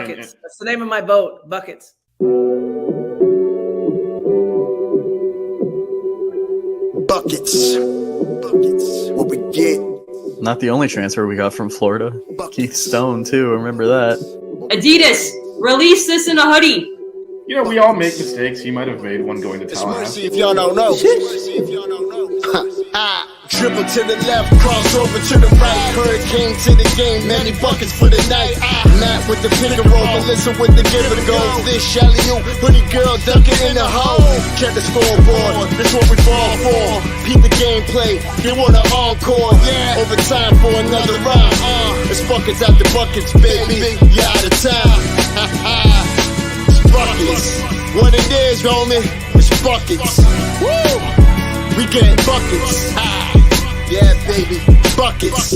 Buckets. That's the name of my boat. Buckets. Buckets. What we get. Not the only transfer we got from Florida. Keith Stone, too. Remember that. Adidas, release this in a hoodie. You know, we all make mistakes. He might have made one going to It's Tallahassee. mercy if y'all don't know. Dribble to the left, cross over to the right. Hurricane to the game, many buckets for the night. Matt with the pick and roll, Melissa with the give and go. This Shelly, you, hoodie girl dunking in the hole. Check the scoreboard, this what we fall for. Peep the gameplay, they want an encore. Yeah, overtime for another round. It's buckets after buckets, baby. You're out of time. It's buckets. What it is, homie, it's buckets. Woo! We getting buckets. Yeah, baby, buckets.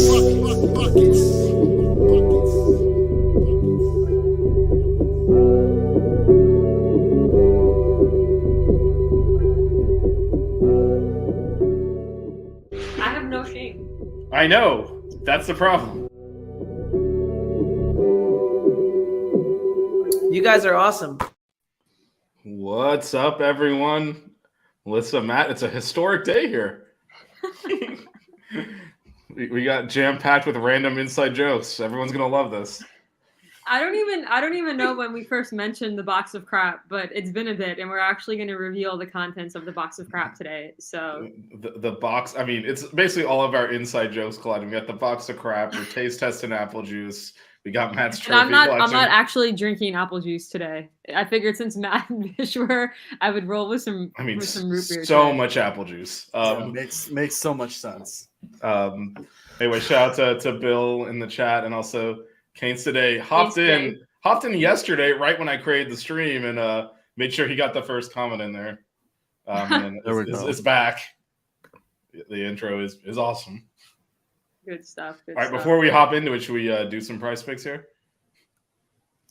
I have no shame. I know. That's the problem. You guys are awesome. What's up, everyone? Melissa, Matt, it's a historic day here. we got jam-packed with random inside jokes. Everyone's gonna love this. I don't even know when we first mentioned the box of crap, but it's been a bit, and we're actually going to reveal the contents of the box of crap today. So the box, I mean, it's basically all of our inside jokes colliding. We got the box of crap, we're taste testing apple juice. We got Matt's trophy and I'm collection. not actually drinking apple juice today. I figured since Matt and Vish were, I would roll with some. I mean, with some root beer. So today. much apple juice. Makes so much sense. Anyway, shout out to Bill in the chat, and also Kane's today hopped in yesterday right when I created the stream, and made sure he got the first comment in there. And There we go. it's back. The intro is awesome. Good stuff. Good All right, stuff. before we hop into it, should we do some price picks here?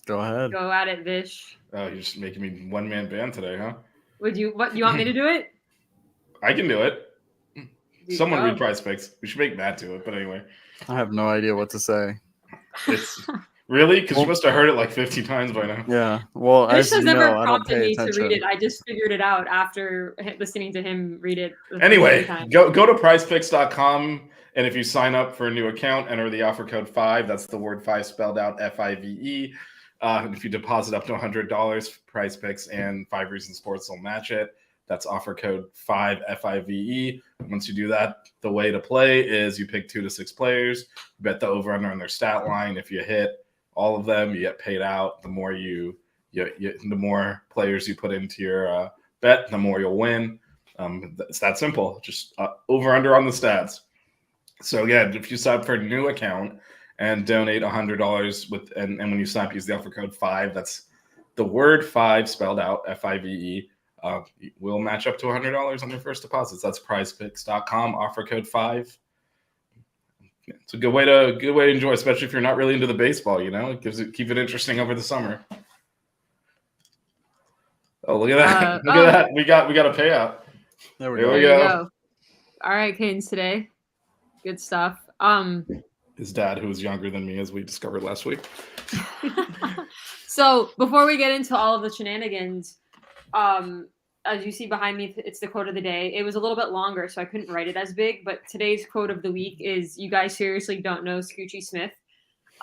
Go ahead. Go at it, Vish. Oh, you're just making me one-man band today, huh? You want me to do it? I can do it. You Someone go. read price picks. We should make Matt do it, but anyway. I have no idea what to say. It's really? Because you must have heard it like 50 times by now. Yeah. Well, Vish as has you never know, I don't prompted pay me to attention. read it. I just figured it out after listening to him read it. the first Anyway, time. go to prizepicks.com, and if you sign up for a new account, enter the offer code 5. That's the word 5 spelled out, FIVE. And if you deposit up to $100, Prize Picks and 5 Reasons Sports will match it. That's offer code 5 FIVE. Once you do that, the way to play is you pick 2 to 6 players, you bet the over under on their stat line. If you hit all of them, you get paid out. The more the more players you put into your bet, the more you'll win. It's that simple. Just over under on the stats. So again, if you sign up for a new account and donate $100 and when you sign up, use the offer code 5. That's the word 5 spelled out, FIVE. We'll match up to $100 on your first deposits. That's prizepicks.com, offer code 5. It's a good way to enjoy, especially if you're not really into the baseball, It keep it interesting over the summer. Oh, look at that. Look at that. We got a payout. There we There go. we There you go. go. All right, Canes today. Good stuff. His dad, who was younger than me, as we discovered last week. So before we get into all of the shenanigans, as you see behind me, it's the quote of the day. It was a little bit longer, so I couldn't write it as big, but today's quote of the week is, "You guys seriously don't know Scoochie Smith."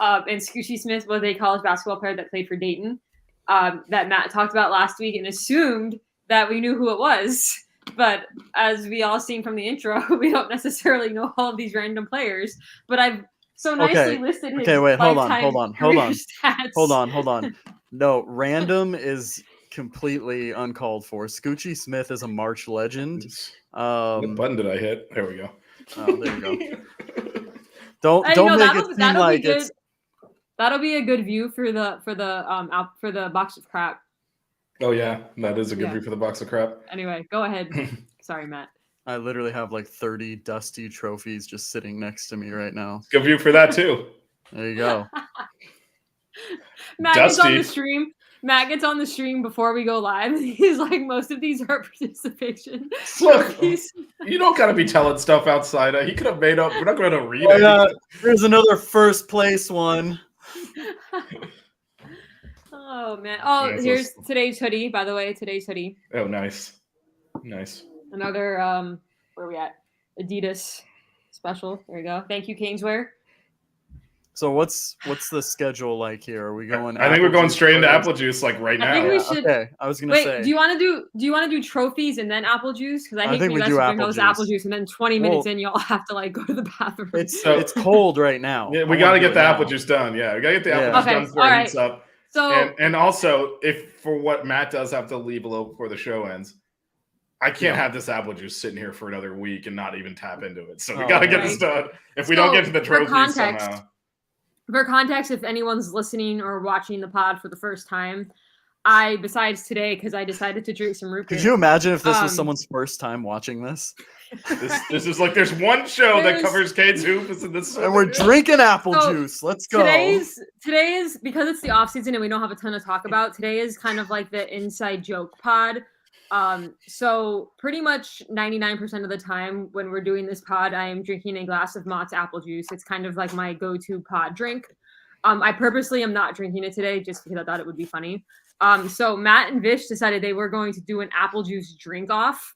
And Scoochie Smith was a college basketball player that played for Dayton, that Matt talked about last week and assumed that we knew who it was. But as we all seen from the intro, we don't necessarily know all of these random players. But I've so nicely listed his wait, hold on. career stats. Hold on. No, random is completely uncalled for. Scoochie Smith is a March legend. What button did I hit? There we go. Oh, there you go. Don't make it seem like it's. That'll be a good view for the box of crap. Oh yeah, that is a good view for the box of crap. Anyway, go ahead. Sorry, Matt. I literally have like 30 dusty trophies just sitting next to me right now. Good view for that too. There you go. Matt gets on the stream. Matt gets on the stream before we go live. He's like, most of these are participation. Look, you don't gotta be telling stuff outside. He could have made up. We're not going to read it. There's another first place one. Oh man. Oh, Yeah, here's today's hoodie. By the way, today's hoodie. Oh, nice. Nice. Another where are we at? Adidas special. There you go. Thank you, Caneswear. So what's the schedule like here? Are we going? I think we're going Juice straight into first? apple juice like right now. I think we should. Okay, I was gonna Wait, say. do you want to do trophies and then apple juice? Because I hate think when we you guys do drink apple all this juice. apple juice and then 20 minutes Well, in y'all have to like go to the bathroom. It's cold right now. Yeah, I we wanna got to do get it the apple now. juice done. Yeah, we got to get the Yeah. apple juice Okay, done before it alright. heats up. So And also, if for what Matt does have to leave a little before the show ends, I can't have this apple juice sitting here for another week and not even tap into it. So we Oh, got to get right. this done. If we don't get to the for trophies context, somehow. For context, if anyone's listening or watching the pod for the first time, besides today, because I decided to drink some root beer. Could you imagine if this was Um, someone's first time watching this? This is like there's one show that There's- covers Cade's hoops, and this. And we're drinking apple So, juice. Let's go. Today is because it's the off season and we don't have a ton to talk about. Today is kind of like the inside joke pod. So pretty much 99% of the time when we're doing this pod, I am drinking a glass of Mott's apple juice. It's kind of like my go-to pod drink. I purposely am not drinking it today just because I thought it would be funny. So Matt and Vish decided they were going to do an apple juice drink off.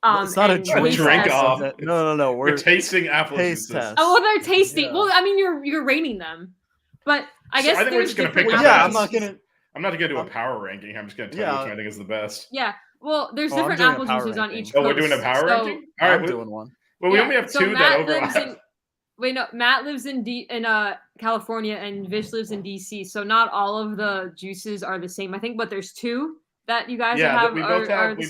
It's not a and drink, taste drink test. off. No. We're We're tasting apple taste juices. test. Oh, well, they're tasting. Yeah. Well, I mean, you're rating them, but I So guess I think we're there's just gonna different pick the Yeah, best. I'm not gonna. I'm not gonna do a power ranking. I'm just gonna tell you Yeah. which one I think is the best. Yeah. Well, there's Oh, I'm different doing a apple power juices on ranking. each. Oh, we're doing a coast. power So- ranking. All right, I'm doing one. well, we Yeah, only have so two that Matt overlap. lives in Matt lives in California and Vish lives in DC. So not all of the juices are the same, I think, but there's two that you guys Yeah, have. we are, both are have. the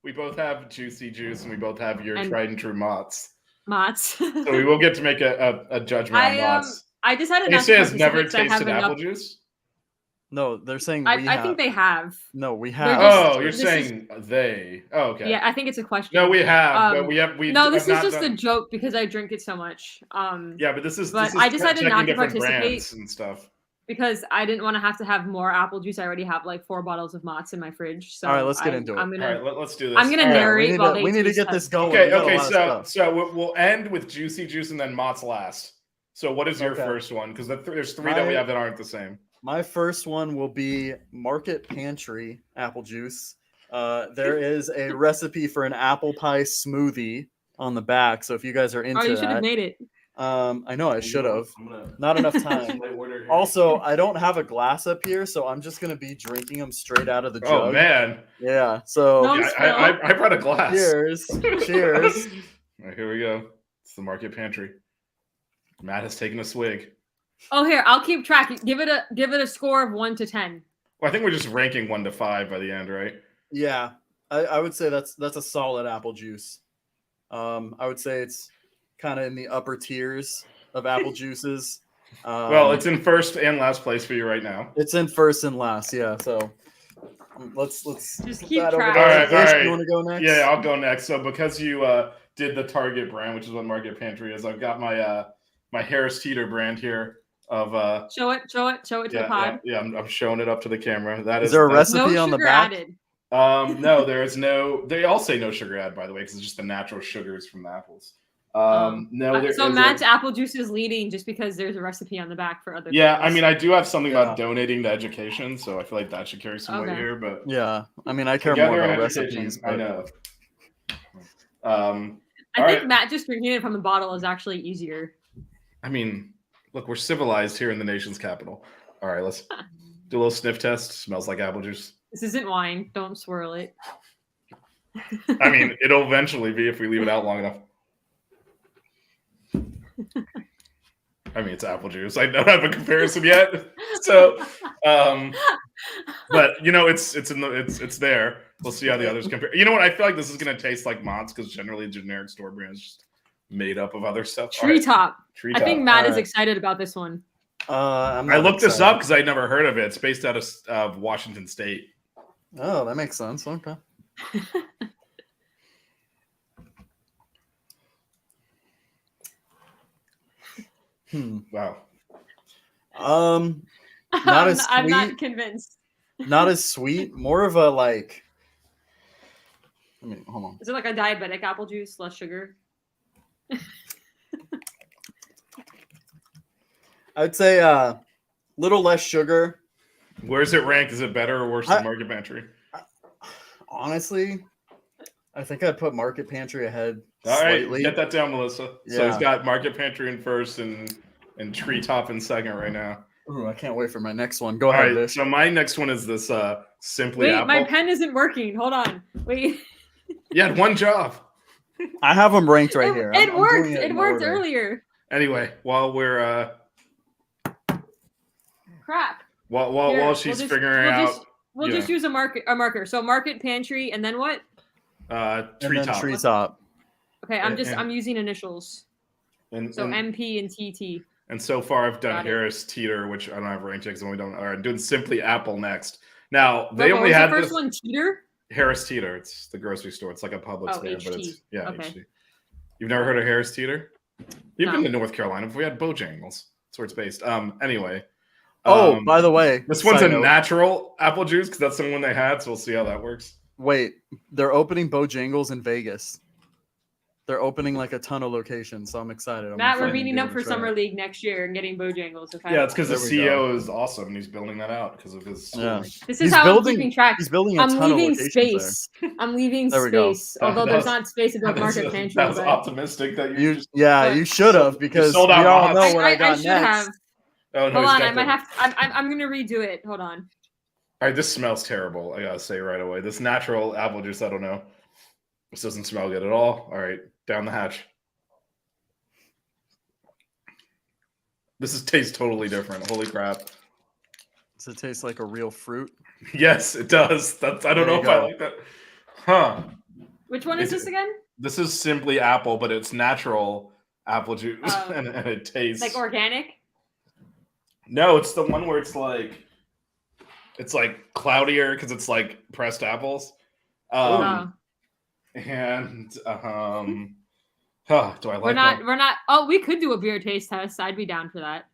We same. both have juicy juice, and we both have your And- tried and true Mott's. Mott's. So we will get to make a judgment on Mott's. I decided And you not say to has never participate 'cause I tasted have apple enough. juice? No, they're saying we I have. think they have. No, we They're have. just- Oh, you're this is- saying they. Oh, okay. Yeah, I think it's a question. No, we have, but Um, we have. We No, have this is not just done- a joke because I drink it so much. Yeah, but this is. But this is I decided checking not to different participate. brands and stuff. Because I didn't want to have more apple juice. I already have like 4 bottles of Mott's in my fridge. So All right, let's get into it. I'm All gonna right, let's do this. I'm gonna All right. narrate while they we need to taste get test. this going. Okay, We got a okay. lot of So stuff. we'll end with juicy juice and then Mott's last. So what is your Okay. first one? Because there's three that we have that aren't the same. My first one will be Market Pantry apple juice. There is a recipe for an apple pie smoothie on the back. So if you guys are into Oh, you should have that, made it. I know I should have. Not enough time. Also, Also, I don't have a glass up here, so I'm just gonna be drinking them straight out of the jug. oh man, Yeah. So No, yeah, I brought a glass. cheers, cheers. All right, here we go. It's the Market Pantry. Matt has taken a swig. Oh, here I'll keep track. Give it a score of 1 to 10. Well, I think we're just ranking 1 to 5 by the end, right? Yeah, I would say that's a solid apple juice. I would say it's kind of in the upper tiers of apple juices. Well, it's in first and last place for you right now. It's in first and last, yeah. So let's Just put keep that over track. there. All right, Vish, all right. You want to go next? Yeah, I'll go next. So because you did the Target brand, which is what Market Pantry is, I've got my my Harris Teeter brand here of Show it to the pod. yeah. I'm showing it up to the camera. That Is there a that's- recipe No on the sugar back? added. No, there is no. They all say no sugar add, by the way, because it's just the natural sugars from the apples. No, there So is Matt's a, apple juice is leading just because there's a recipe on the back for other. yeah. I things. mean, I do have something about Yeah. donating to education, so I feel like that should carry some weight Okay. here. But Yeah, I mean, I care together more in about education, recipes. I but- know. I All think right. Matt just drinking it from the bottle is actually easier. I mean, look, we're civilized here in the nation's capital. All right, let's do a little sniff test. Smells like apple juice. This isn't wine. Don't swirl it. I mean, it'll eventually be if we leave it out long enough. I mean, it's apple juice. I don't have a comparison yet, so. But you know, it's there. We'll see how the others compare. You know what? I feel like this is gonna taste like Mott's because generally generic store brands just made up of other stuff. All right, Treetop. Treetop. I think Matt is Alright. excited about this one. I'm I not looked this excited. up because I'd never heard of it. It's based out of Washington State. Oh, that makes sense. Okay. Wow. Not as I'm not sweet. convinced. Not as sweet. More of a like. I mean, hold on. Is it like a diabetic apple juice, less sugar? I'd say little less sugar, Where's it ranked? Is it better or worse than Market Pantry? Honestly, I think I'd put Market Pantry ahead All slightly. right, get that down, Melissa. So Yeah. he's got Market Pantry in first and Treetop in second right now. Ooh, I can't wait for my next one. Go All ahead, right, Vish. so my next one is this Simply Wait, Apple. my pen isn't working. Hold on. Wait. You had one job. I have them ranked right here. It I'm worked. doing It in worked order. earlier. Anyway, while we're Crap. while Here, she's we'll figuring out We'll you just know, use a marker. So Market Pantry, and then what? And then Treetop. Treetop. Okay, And- I'm using initials. And, So and, MP and TT. and so far I've done Got it. Harris Teeter, which I don't have ranked yet because we don't. All right, I'm doing Simply Apple next. Now What they only was had the first this one? Teeter. Harris Teeter. It's the grocery store. It's like a Publix Oh, there, but HT. it's Okay. HT. You've never heard of Harris Teeter? You've No. been to North Carolina before. We had Bojangles. That's where it's based. Anyway. Oh, by the way, this one's a side note. natural apple juice because that's the one they had. So we'll see how that works. Wait, they're opening Bojangles in Vegas. They're opening like a ton of locations, so I'm excited. I'm Matt, we're excited to meeting be up able for to try Summer it. League next year and getting Bojangles. Okay. Yeah, it's because the There we go. CEO is awesome and he's building that out because of his. Yeah. This is He's how building- I'm keeping track. He's building a I'm ton of leaving locations space. I'm leaving There we go. space. Although there's not space above Market Pantry. That was but optimistic that there. you You, just. yeah, But- you should have because sold we out all Mott's. know what I I got should next. have. Oh, no, Hold he's on, got I might the- have. I'm gonna redo it. Hold on. All right, this smells terrible. I gotta say right away. This natural apple juice, I don't know. This doesn't smell good at all. All right, down the hatch. Tastes totally different. Holy crap! Does it taste like a real fruit? Yes, it does. I don't There know you if I go. like that. Huh? Which one is Is this it- again? This is Simply Apple, but it's natural apple juice, Oh. and it tastes Like organic? No, it's the one where it's like cloudier because it's like pressed apples. Oh. And huh, do I like We're that? not. Oh, we could do a beer taste test. I'd be down for that.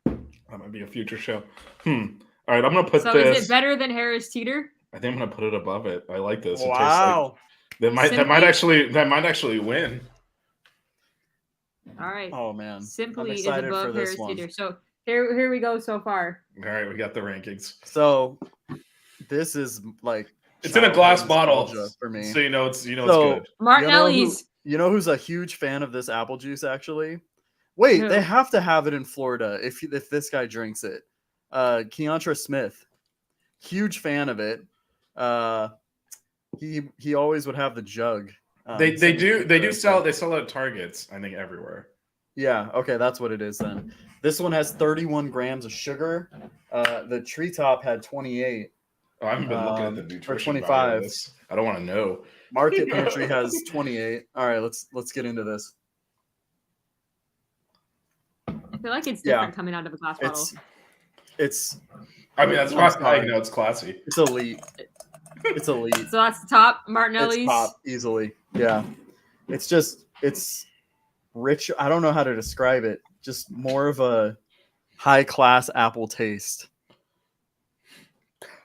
That might be a future show. All right, I'm gonna put So this. is it better than Harris Teeter? I think I'm gonna put it above it. I like this. It tastes Wow. like that might actually win. All right. Oh man. I'm Simply is excited for above this Harris one. Teeter. So here we go so far. All right, we got the rankings. So this is like It's in a glass childhood bottle nostalgia for me. so you know it's So- it's good. Martinelli's. You know who's a huge fan of this apple juice? Actually, wait, Who? they have to have it in Florida if this guy drinks it. Keontra Smith, huge fan of it. He always would have the jug. They sitting do there, sell so- they sell it at Targets, I think everywhere. Yeah, okay, that's what it is then. This one has 31 grams of sugar. The Treetop had 28. Oh, I haven't been looking at the Or nutrition 25. value of this. I don't want to know. Market Pantry has 28. All right, let's get into this. I feel like it's Yeah. different coming out of a glass bottle. It's I mean, that's why you know it's classy. it's elite. It's elite. So that's the top. It's Martinelli's. top easily. Yeah. It's rich. I don't know how to describe it. Just more of a high class apple taste.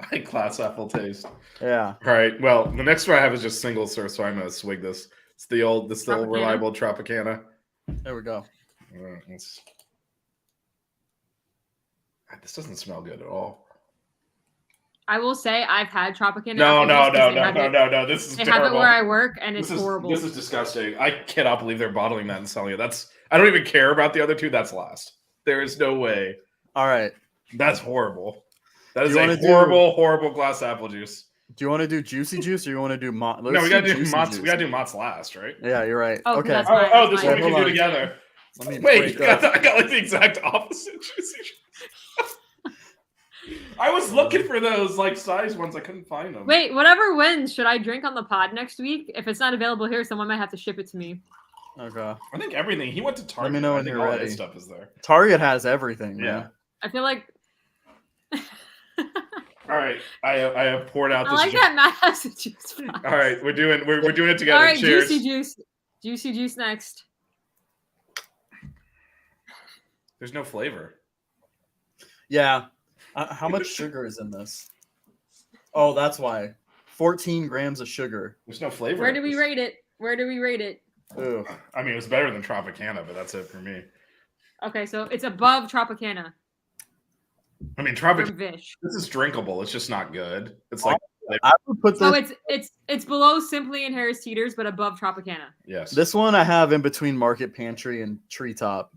High class apple taste. Yeah. All right. Well, the next one I have is just single serve, so I'm gonna swig this. It's the old Tropicana. reliable Tropicana. There we go. This doesn't smell good at all. I will say I've had Tropicana. No. apple juice 'cause they have it- This is They terrible. have it where I work, and it's This is horrible. This is disgusting. I cannot believe they're bottling that and selling it. I don't even care about the other two. That's last. There is no way. All right. That's horrible. That is You a wanna do- horrible glass apple juice. Do you want to do juicy juice or you want to do Mott? No, we gotta do Mott's. We gotta do Mott's last, right? Yeah, you're right. Oh, okay. that's Oh, fine, oh, that's this fine. one we can Hold do on. together. Let me Wait, break up. I got like the exact opposite juicy juice. I was looking for those like size ones. I couldn't find them. Wait, whatever wins, should I drink on the pod next week? If it's not available here, someone might have to ship it to me. Okay. I think everything. He went to Target. me know I when think you're all ready. his stuff is there. Target has everything. Yeah. Man. I feel like All right, I have poured out I this. like that Matt has a juice box. All right, we're doing it together. All right, Cheers. juicy juice next. There's no flavor. Yeah. How much sugar is in this? Oh, that's why. 14 grams of sugar. There's no flavor. Where do we rate it? Where do we rate it? Ooh. I mean, it was better than Tropicana, but that's it for me. Okay, so it's above Tropicana. I mean, from Tropicana. Vish. This is drinkable. It's just not good. It's like I would put So this. it's below Simply and Harris Teeters, but above Tropicana. yes. This one I have in between Market Pantry and Treetop.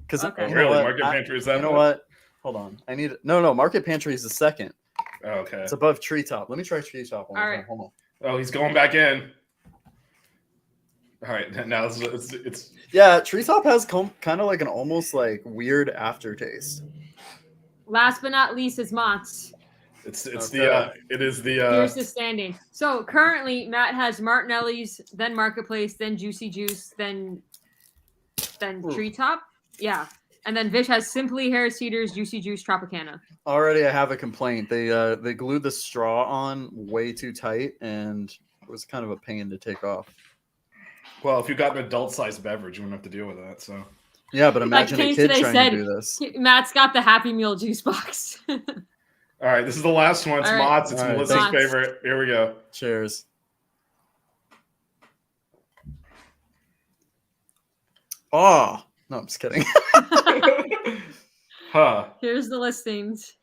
Because Okay. you Really? know what? Market Pantry is that? You know much? what? Hold on. I need no. Market Pantry is the second. Oh, okay. It's above Treetop. Let me try Treetop one more All time. right. Hold on. Oh, he's going back in. All right, now it's Yeah, Treetop has kind of like an almost like weird aftertaste. Last but not least is Mott's. it's Okay. it is the Here's the standing. So currently, Matt has Martinelli's, then Marketplace, then Juicy Juice, then Ooh. Treetop. Yeah. And then Vish has Simply, Harris Teeters, Juicy Juice, Tropicana. Already, I have a complaint. They glued the straw on way too tight, and it was kind of a pain to take off. well, if you got an adult sized beverage, you wouldn't have to deal with that. So Yeah, but imagine a Kate kid today trying said, to do this. Matt's got the Happy Meal juice box. all right, this is the last one. It's All right. Mott's. It's All right, Melissa's thanks. favorite. Here we go. Cheers. Oh no, I'm just kidding. Huh. Here's the listings.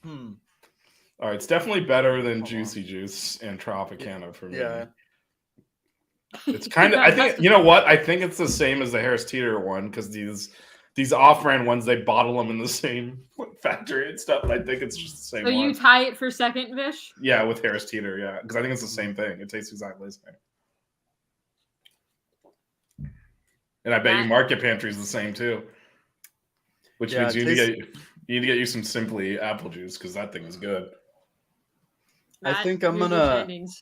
Hmm. All right, it's definitely better than Hold on. Juicy Juice and Tropicana for me. Yeah. It's kind of. I think you know what? I think it's the same as the Harris Teeter one because these off-brand ones they bottle them in the same factory and stuff. And I think it's just the same So one. you tie it for second, Vish? Yeah, with Harris Teeter. Yeah, because I think it's the same thing. It tastes exactly the same. And I bet you Market Pantry is the same too. Which Yeah, means it you need to get you some Simply apple juice because that thing is good. I Matt, think I'm here's your gonna standings.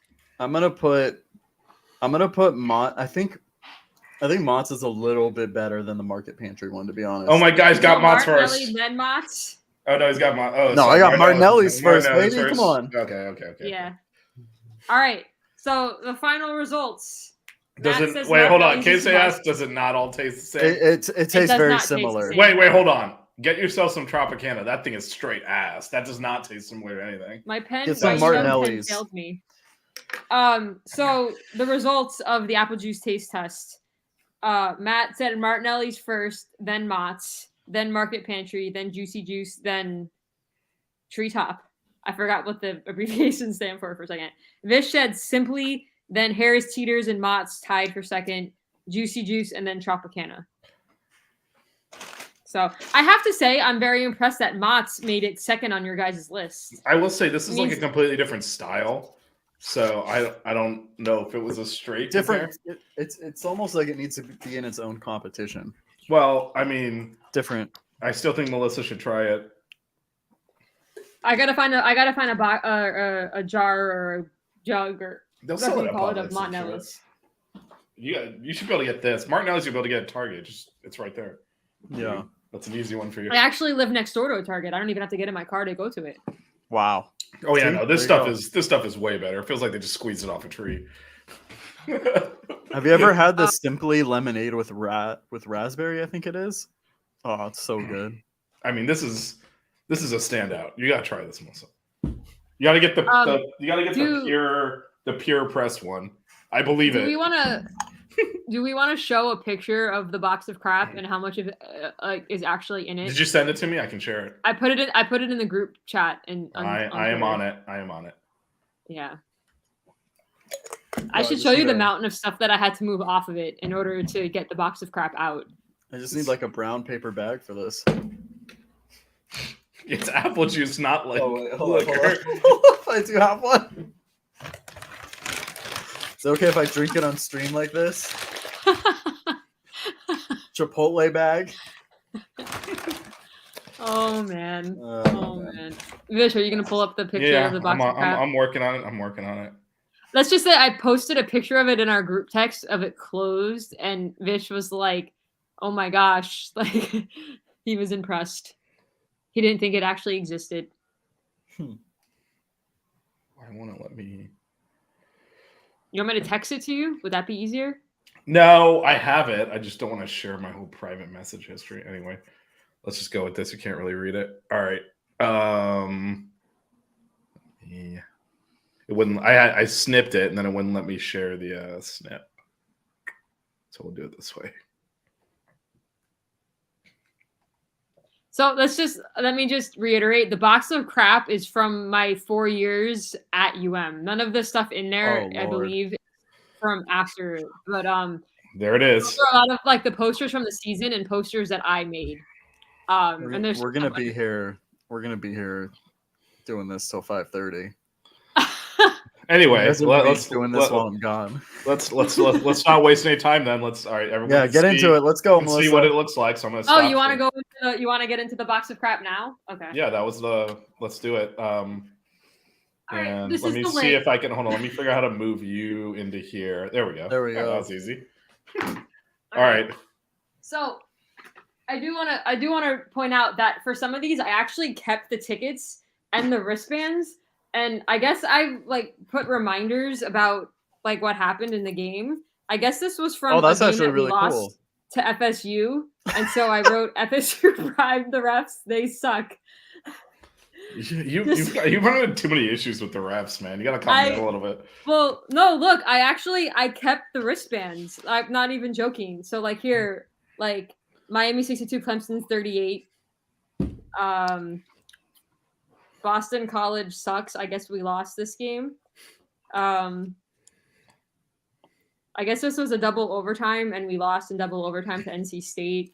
put Mott. I think Mott's is a little bit better than the Market Pantry one, to be honest. Oh my guy's got So Mott's Martinelli, first. then Mott's. Oh no, he's got Mott. Oh No, sorry, I got Martinelli's first, baby. Come on. Okay. Yeah. All right. So the final results. Does Matt it? says Wait, hold on. Martinelli's is Casey the asked, best. does it not all taste the same? It tastes does very not taste the similar. same. Wait, hold on. Get yourself some Tropicana. That thing is straight ass. That does not taste similar to anything. My pen, Get some my young pen Martinelli's. failed me. So the results of the apple juice taste test. Matt said Martinelli's first, then Mott's, then Market Pantry, then Juicy Juice, then Treetop. I forgot what the abbreviations stand for a second. Vish said Simply, then Harris Teeters and Mott's tied for second, Juicy Juice, and then Tropicana. So I have to say, I'm very impressed that Mott's made it second on your guys' list. I will say this is like a Means- completely different style. So I don't know if it was a straight Different. compare. It's almost like it needs to be in its own competition. Well, I mean, Different. I still think Melissa should try it. I gotta find a jar or a jug or They'll whatever sell it you at call it Publix, of I'm sure. Martinelli's. You should be able to get this. Martinelli's you'll be able to get at Target. Just it's right there. Yeah. That's an easy one for you. I actually live next door to a Target. I don't even have to get in my car to go to it. Wow. Oh yeah, See? no, this There you stuff is way better. It feels like they just squeezed it off a tree. Have you ever had the Simply lemonade with raspberry? I think it is. Oh, it's so good. I mean, this is a standout. You gotta try this, Melissa. You gotta get the pure press one. I believe Do it. we want to show a picture of the box of crap and how much of it is actually in it? Did you send it to me? I can share it. I put it in the group chat and I am on it. I am on it. Yeah. No, I I should just show you need the a- mountain of stuff that I had to move off of it in order to get the box of crap out. I just need like a brown paper bag for this. It's apple juice, not like Hold on. liquor. I do have one. Is it okay if I drink it on stream like this? Chipotle bag. Oh man. Oh, Oh man. Vish, are you gonna pull up the picture Yeah, of the box of crap? I'm working on it. I'm working on it. Let's just say I posted a picture of it in our group text of it closed, and Vish was like, "Oh my gosh!" Like he was impressed. He didn't think it actually existed. I want to let me. You want me to text it to you? Would that be easier? No, I have it. I just don't want to share my whole private message history. Anyway, let's just go with this. You can't really read it. All right. Yeah. It wouldn't. I snipped it and then it wouldn't let me share the snip. So we'll do it this way. So let me just reiterate. The box of crap is from my 4 years at UM. None of the stuff in there, Oh, I Lord. believe, is from after. But There it those is. are a lot of like the posters from the season and posters that I made. And there's We're gonna be here. We're gonna be here doing this till 5:30. Anyway, let's doing this while I'm gone. Let's not waste any time then. All right, everyone. Yeah, get into it. Let's go, Melissa. See what it looks like. So I'm gonna. Oh, Stop you want to go? You want to get into the box of crap now? Okay. Yeah, that was the. Let's do it. All right, And this let is me the see link. if I can hold on. Let me figure out how to move you into here. There we go. There we go. That was easy. All right. So, I do want to point out that for some of these, I actually kept the tickets and the wristbands, and I guess I like put reminders about like what happened in the game. I guess this was from that's a game actually that we really lost cool. to FSU, and so I wrote FSU bribed the refs. They suck. You run into too many issues with the refs, man. You gotta calm down a little bit. Well, no, look, I kept the wristbands. I'm not even joking. So like here, like Miami 62, Clemson 38. Boston College sucks. I guess we lost this game. I guess this was a double overtime, and we lost in double overtime to NC State.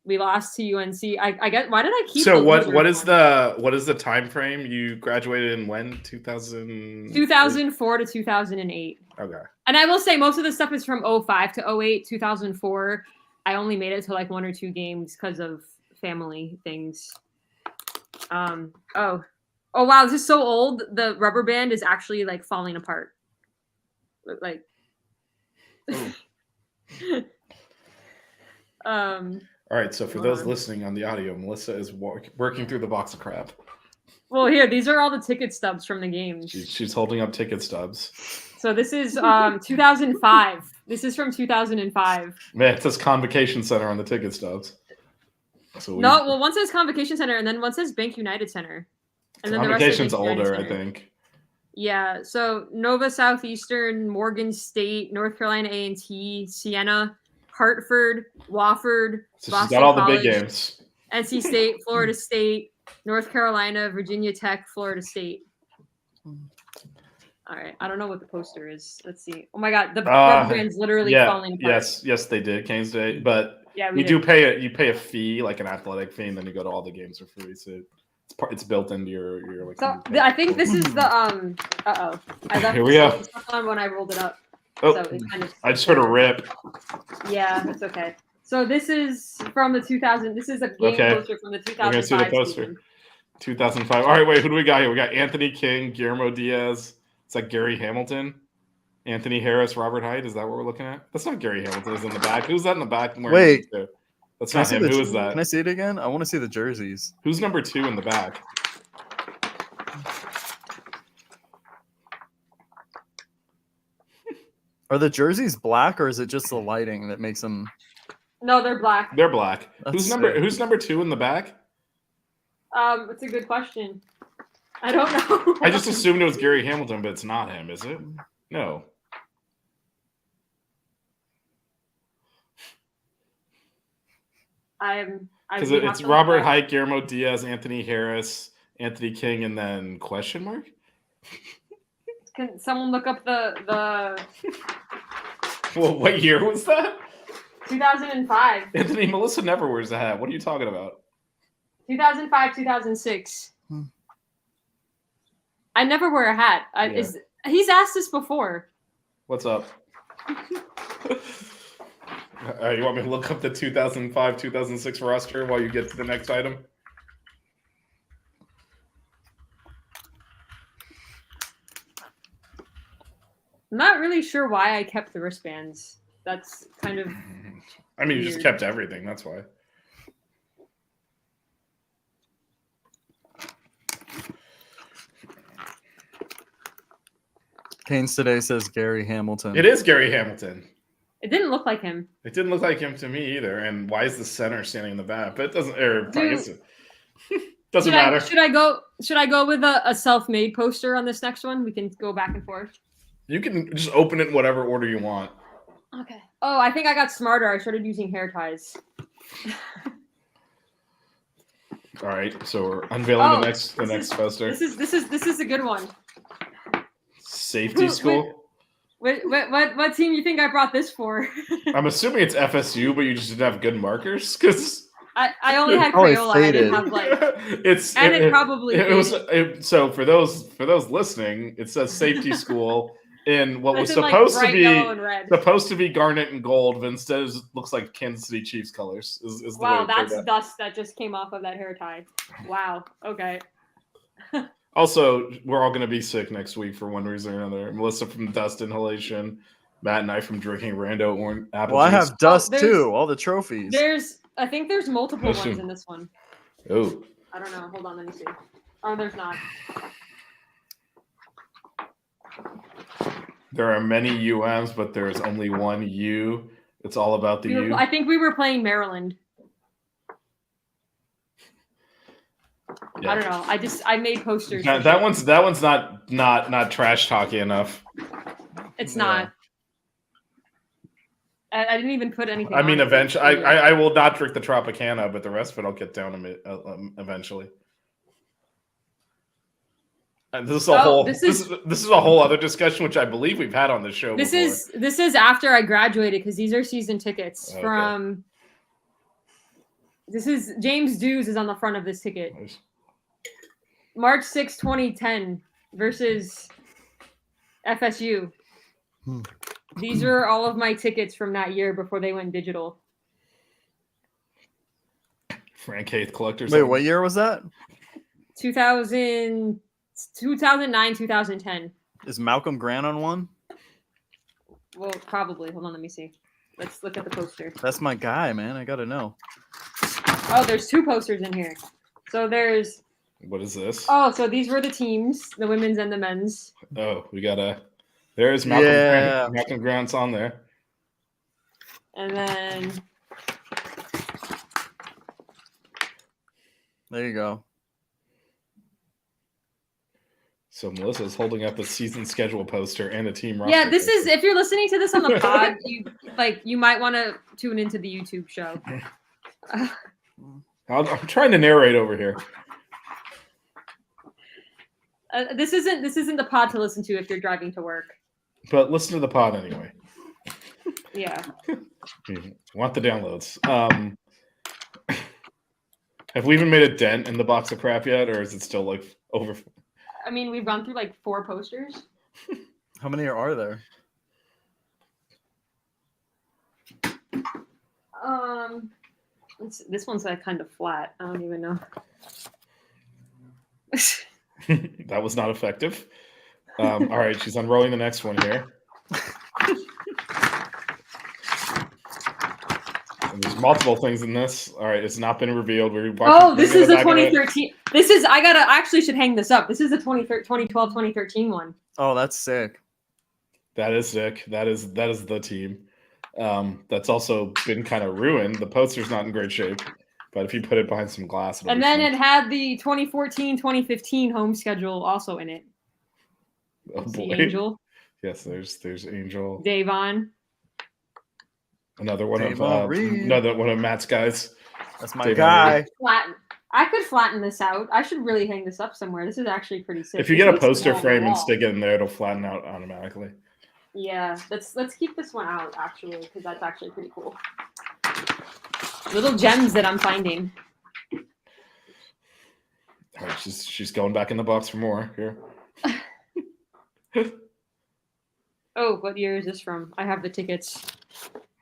We lost to UNC. I guess why did I keep? So what is the time frame? You graduated in when? 2004 to 2008. Okay. And I will say most of the stuff is from 05 to 08, 2004. I only made it to like 1 or 2 games because of family things. Oh wow, this is so old. The rubber band is actually like falling apart. Like All right, so for those listening on the audio, Melissa is working through the box of crap. Well, here, these are all the ticket stubs from the games. She's holding up ticket stubs. So this is 2005. This is from 2005. Man, it says Convocation Center on the ticket stubs. So one says Convocation Center, and then one says Bank United Center. And then the rest Convocation's Bank United older, I Center. think. Yeah, so Nova Southeastern, Morgan State, North Carolina A&T, Siena, Hartford, Wofford, So Boston she's got all College, the big games. NC State, Florida State, North Carolina, Virginia Tech, Florida State. All right, I don't know what the poster is. Let's see. Oh my God, the rubber band's literally falling apart. Yes, they did. Canes Day, but yeah, you do pay a fee, like an athletic fee, and then you go to all the games for free. So it's built into your like. So I think this is the I left Here we go. on when I rolled it up. Oh, So it kind of I just heard a rip. Yeah, that's okay. So this is from the 2000. This is a game poster from the 2005 We're gonna see the poster. season. 2005. All right, wait. Who do we got here? We got Anthony King, Guillermo Diaz. It's like Gary Hamilton, Anthony Harris, Robert Hyde. Is that what we're looking at? That's not Gary Hamilton. Is in the back. Who's that in the back? Wait. That's not him. Who is that? Can I see it again? I want to see the jerseys. Who's number 2 in the back? Are the jerseys black, or is it just the lighting that makes them? No, they're black. They're black. That's Who's number 2 in the back? It's a good question. I don't know. I just assumed it was Gary Hamilton, but it's not him, is it? No. Because it's Robert Hyde, Guillermo Diaz, Anthony Harris, Anthony King, and then question mark? Can someone look up the Well, what year was that? 2005. Anthony, Melissa never wears a hat. What are you talking about? 2005, 2006. I never wear a hat. He's asked this before. What's up? You want me to look up the 2005, 2006 roster while you get to the next item? I'm not really sure why I kept the wristbands. That's kind of I mean, you just kept everything. That's why. Canes Today says Gary Hamilton. It is Gary Hamilton. It didn't look like him. It didn't look like him to me either. And why is the center standing in the back? But it doesn't. Doesn't matter. Should I go with a self-made poster on this next one? We can go back and forth. You can just open it in whatever order you want. Okay. Oh, I think I got smarter. I started using hair ties. All right, so we're unveiling the next poster. This is a good one. Safety school. What team you think I brought this for? I'm assuming it's FSU, but you just didn't have good markers because I only had Probably Crayola. I didn't faded. have like. it probably it was faded. so for those listening, it says safety school in what was It's in, like, supposed to bright be yellow and red. garnet and gold, but instead it looks like Kansas City Chiefs colors. Is the way Wow, it turned that's out. dust that just came off of that hair tie. Wow. Okay. Also, we're all going to be sick next week for one reason or another. Melissa from dust inhalation, Matt and I from drinking rando or apple Well, I juice. have dust there's- too. All the trophies. I think there's multiple ones in this one. Oh, I don't know. Hold on, let me see. Oh, there's not. there are many UMs, but there's only one U. It's all about the U. I think we were playing Maryland. Yeah. I don't know. I made posters. That one's not trash talky enough. It's not. I didn't even put anything. I mean, on it. eventually, I will not drink the Tropicana, but the rest of it I'll get down eventually. And this is a this is a whole other discussion, which I believe we've had on the show. This before. is after I graduated because these are season tickets Okay. from. This is James Dews is on the front of this ticket. Nice. March 6, 2010 versus FSU. These are all of my tickets from that year before they went digital. Frank Haith collectors. Wait, what year was that? 2009, 2010. Is Malcolm Grant on one? Well, probably. Hold on, let me see. Let's look at the poster. That's my guy, man. I gotta know. Oh, there's two posters in here. So there's. What is this? Oh, so these were the teams, the women's and the men's. Oh, we got a. There's Malcolm Grant. Malcolm Grant's on there. And then. There you go. So Melissa's holding up a season schedule poster and a team roster. Yeah, this poster. is if you're listening to this on the pod, you might want to tune into the YouTube show. I'm trying to narrate over here. This isn't the pod to listen to if you're driving to work. But listen to the pod anyway. Yeah. Want the downloads. Have we even made a dent in the box of crap yet, or is it still like over? I mean, we've gone through like 4 posters. How many are there? This one's like kind of flat. I don't even know. That was not effective. All right, she's unrolling the next one here. And there's multiple things in this. All right, it's not been revealed. This is the 2013. I actually should hang this up. This is the 2012-2013 one. Oh, that's sick. That is sick. That is the team. That's also been kind of ruined. The poster's not in great shape, but if you put it behind some glass, and then it had the 2014-2015 home schedule also in it. Oh boy. See Angel. Yes, there's Angel. Davon. Another one Reed. of Matt's guys. That's my Davon guy. Flatten. I could flatten this out. I should really hang this up somewhere. This is actually pretty sick. If you This get a looks poster small on the frame and wall. stick it in there, it'll flatten out automatically. Yeah, let's keep this one out actually because that's actually pretty cool. Little gems that I'm finding. All right, she's going back in the box for more here. Oh, what year is this from? I have the tickets.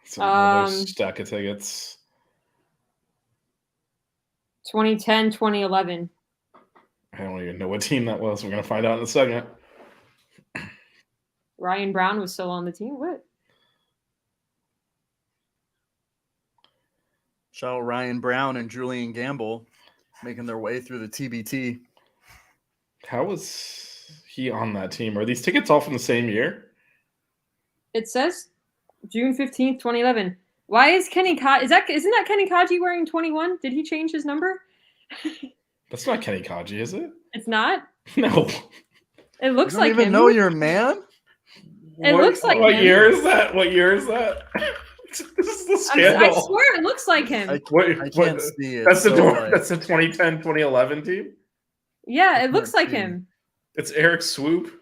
So another stack of tickets. 2010, 2011. I don't even know what team that was. We're gonna find out in a second. Ryan Brown was still on the team. What? Shout out Ryan Brown and Julian Gamble making their way through the TBT. How was he on that team? Are these tickets all from the same year? It says June 15th, 2011. Why is Kenny isn't that Kenny Kaji wearing 21? Did he change his number? That's not Kenny Kaji, is it? It's not. No. It looks You don't like even him. know your man? It looks like What him. year is that? What year is that? This is the I scandal. swear it looks like him. I What- can't see it. That's the so bright. that's the 2010 2011 team. Yeah, I it looks can't like see. him. It's Eric Swoop.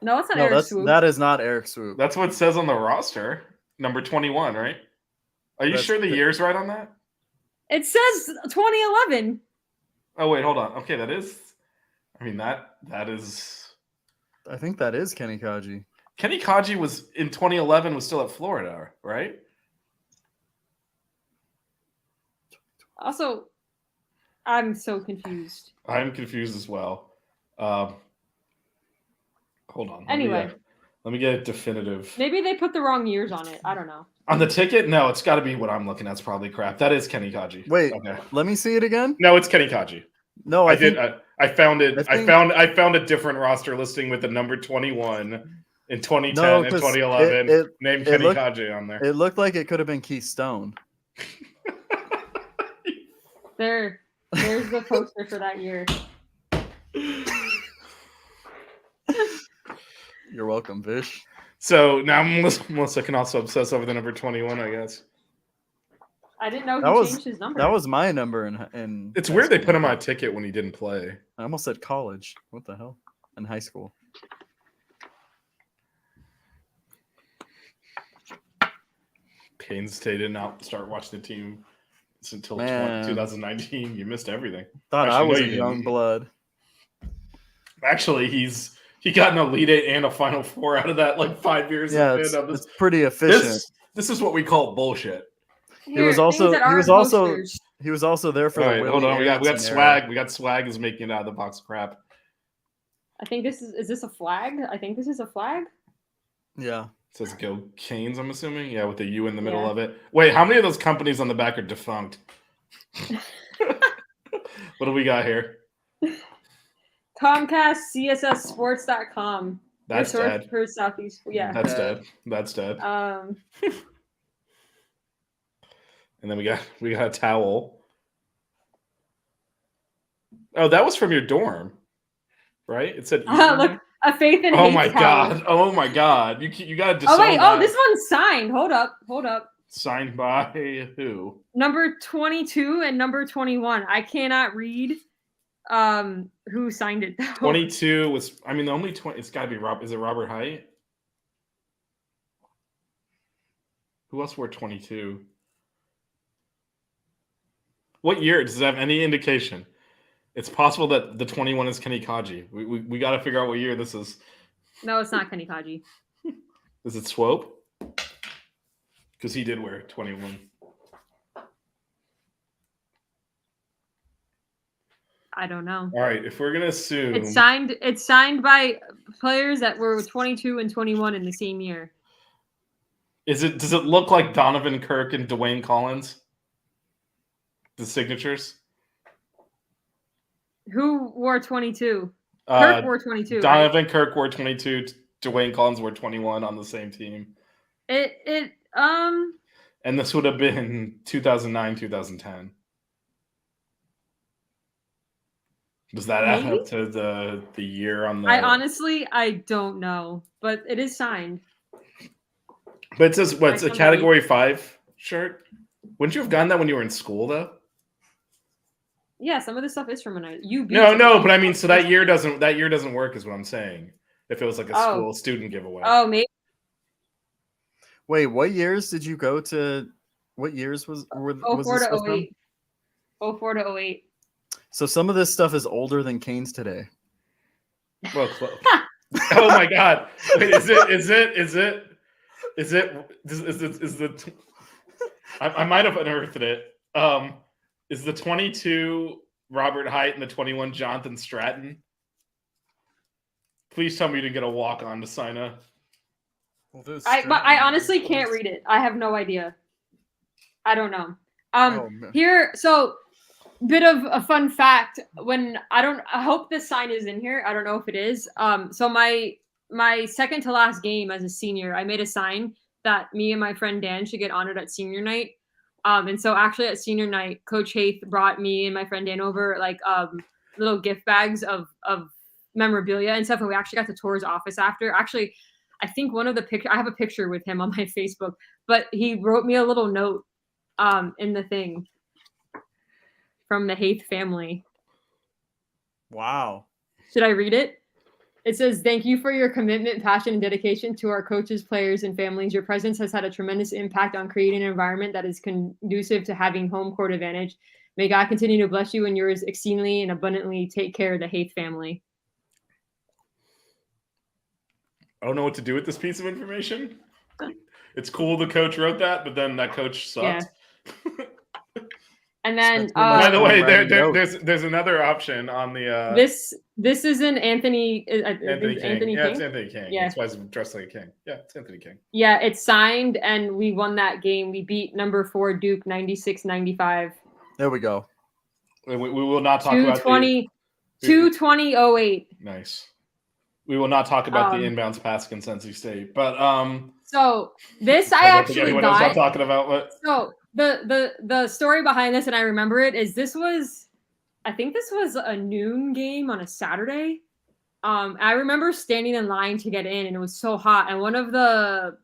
No, it's not No, Eric Swoop. that is not Eric Swoop. That's what it says on the roster. Number 21, right? Are you That's sure the the- year's right on that? It says 2011. Oh wait, hold on. Okay, that is. I mean that is. I think that is Kenny Kaji. Kenny Kaji was in 2011 was still at Florida, right? Also, I'm so confused. I'm confused as well. Hold on. Anyway. Let me get a definitive. Maybe they put the wrong years on it. I don't know. On the ticket? No, it's got to be what I'm looking at. It's probably crap. That is Kenny Kaji. Wait, Okay. let me see it again. No, it's Kenny Kaji. No, I think, did. I found it. I think- I found a different roster listing with the number 21 in 2010 No, and 'cause 2011 named it Kenny looked- Kaji on there. It looked like it could have been Keith Stone. There's the poster for that year. You're welcome, Vish. So now Melissa can also obsess over the number 21, I guess. I didn't know he That was- changed his number. That was my number in It's high weird they school. put him on a ticket when he didn't play. I almost said college. What the hell? In high school. Kansas State did not start watching the team until Man. 2019. You missed everything. Thought Actually, I was no, a you young didn't. blood. Actually, he got an Elite Eight and a Final Four out of that like 5 years. Yeah, of it's, of this. it's pretty efficient. This is what we call bullshit. Here, was things also- that he was aren't also- posters. He was also there for All the right, Willie hold on. We got Aronson swag. era. We got swag is making it out of the box crap. I think this is this a flag? I think this is a flag. Yeah. It says Go Canes, I'm assuming. Yeah, with the U in the middle Yeah. of it. Wait, how many of those companies on the back are defunct? What do we got here? Comcast CSSSports.com. That's Your source dead. for Southeast. Yeah. That's Dead. dead. That's dead. And then we got a towel. Oh, that was from your dorm, right? It said. Look, a Faith and Oh Hate my towel. god! Oh my god! You got to disown Oh wait! that. Oh, this one's signed. Hold up. Signed by who? Number 22 and number 21. I cannot read who signed it though. 22 was. I mean, the only 20. It's got to be Rob. Is it Robert Height? Who else wore 22? What year? Does it have any indication? It's possible that the 21 is Kenny Kaji. We got to figure out what year this is. No, it's not Kenny Kaji. Is it Swope? Because he did wear 21. I don't know. All right, if we're gonna assume It's signed by players that were 22 and 21 in the same year. does it look like Donovan Kirk and Dwayne Collins? The signatures? Who wore 22? Kirk wore 22. Right? Donovan Kirk wore 22. Dwayne Collins wore 21 on the same team. And this would have been 2009, 2010. Does that add Maybe? up to the year on the? I don't know, but it is signed. But it says what? It's a By somebody. Category 5 shirt. Wouldn't you have gotten that when you were in school, though? Yeah, some of this stuff is from when you. No, but I mean, so that year doesn't work, is what I'm saying. If it was like a school student giveaway. Oh, maybe. Wait, what years did you go to? What years was 04 this to stuff from? 08. 04 to 08. So some of this stuff is older than Canes today. Well, close. Oh my God! Wait, is the? I might have unearthed it. Is the 22 Robert Height and the 21 Jonathan Stratton? Please tell me you didn't get a walk on to sign up. I honestly can't read it. I have no idea. I don't know. Here, so bit of a fun fact. I hope this sign is in here. I don't know if it is. So my second to last game as a senior, I made a sign that me and my friend Dan should get honored at senior night. And so actually at senior night, Coach Haith brought me and my friend Dan over like little gift bags of memorabilia and stuff, and we actually got to tour his office after. Actually, I think one of the picture I have a picture with him on my Facebook, but he wrote me a little note in the thing from the Haith family. Wow. Should I read it? It says, "Thank you for your commitment, passion, and dedication to our coaches, players, and families. Your presence has had a tremendous impact on creating an environment that is conducive to having home court advantage. May God continue to bless you and yours exceedingly and abundantly. Take care of the Haith family." I don't know what to do with this piece of information. It's cool the coach wrote that, but then that coach sucked. Yeah. And then, Spent too much By the time way, writing notes. there's another option on the this is an Anthony Anthony King. Anthony Yeah, King. it's Anthony King. Yeah. That's why he's dressed like a king. Yeah, it's Anthony King. Yeah, it's signed, and we won that game. We beat number 4 Duke 96-95. There we go. We will not talk about 220-08. Nice. We will not talk about the inbounds pass against NC State, but So this I don't think actually anyone knows what I'm got. talking about. What? So the story behind this, and I remember it, is I think this was a noon game on a Saturday. I remember standing in line to get in, and it was so hot. And one of the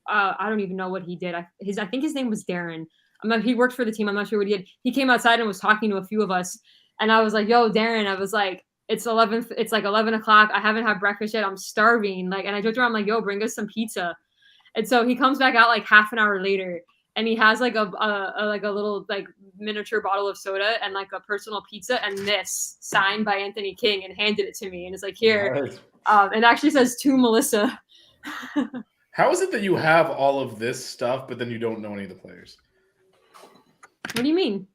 I don't even know what he did. I think his name was Darren. He worked for the team. I'm not sure what he did. He came outside and was talking to a few of us, and I was like, "Yo, Darren," I was like, It's like 11 o'clock. I haven't had breakfast yet. I'm starving. And I joked around, like, yo, bring us some pizza. And so he comes back out like half an hour later, and he has like a little like miniature bottle of soda and like a personal pizza and this signed by Anthony King, and handed it to me. And it's like, here. Nice. And actually says, to Melissa. How is it that you have all of this stuff, but then you don't know any of the players? What do you mean?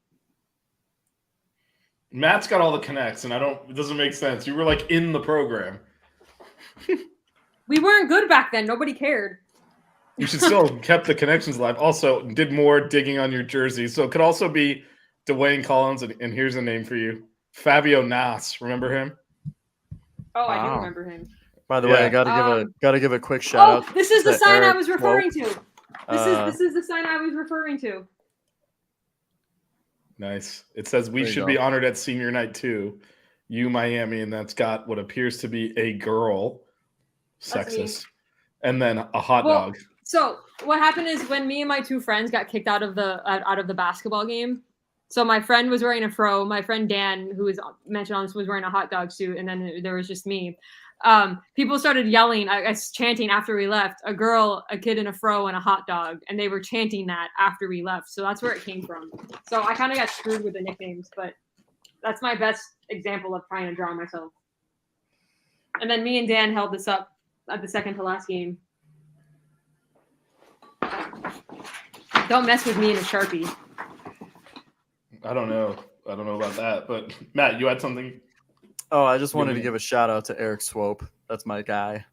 Matt's got all the connects, and it doesn't make sense. You were like in the program. We weren't good back then. Nobody cared. You should still have kept the connections alive. Also, did more digging on your jersey. So it could also be Dwayne Collins, and here's a name for you. Fabio Nas. Remember him? Oh, I do Wow. remember him. By the way, I gotta give a quick shout out. This is the to sign I Eric was referring to. Swope. This is the sign I was referring to. Nice. It says we There you should go. be honored at senior night too. You Miami, and that's got what appears to be a girl. That's me. Sexist. And then a hot Well, dog. So what happened is when me and my two friends got kicked out of the basketball game. So my friend was wearing a fro. My friend Dan, who was mentioned on this, was wearing a hot dog suit, and then there was just me. People started yelling, chanting after we left. A kid in a fro, and a hot dog, and they were chanting that after we left. So that's where it came from. So I kind of got screwed with the nicknames, but that's my best example of trying to draw myself. And then me and Dan held this up at the second to last game. Don't mess with me in a Sharpie. I don't know about that, but Matt, you had something. Oh, I just wanted to give a shout out to Eric Swope. That's my guy.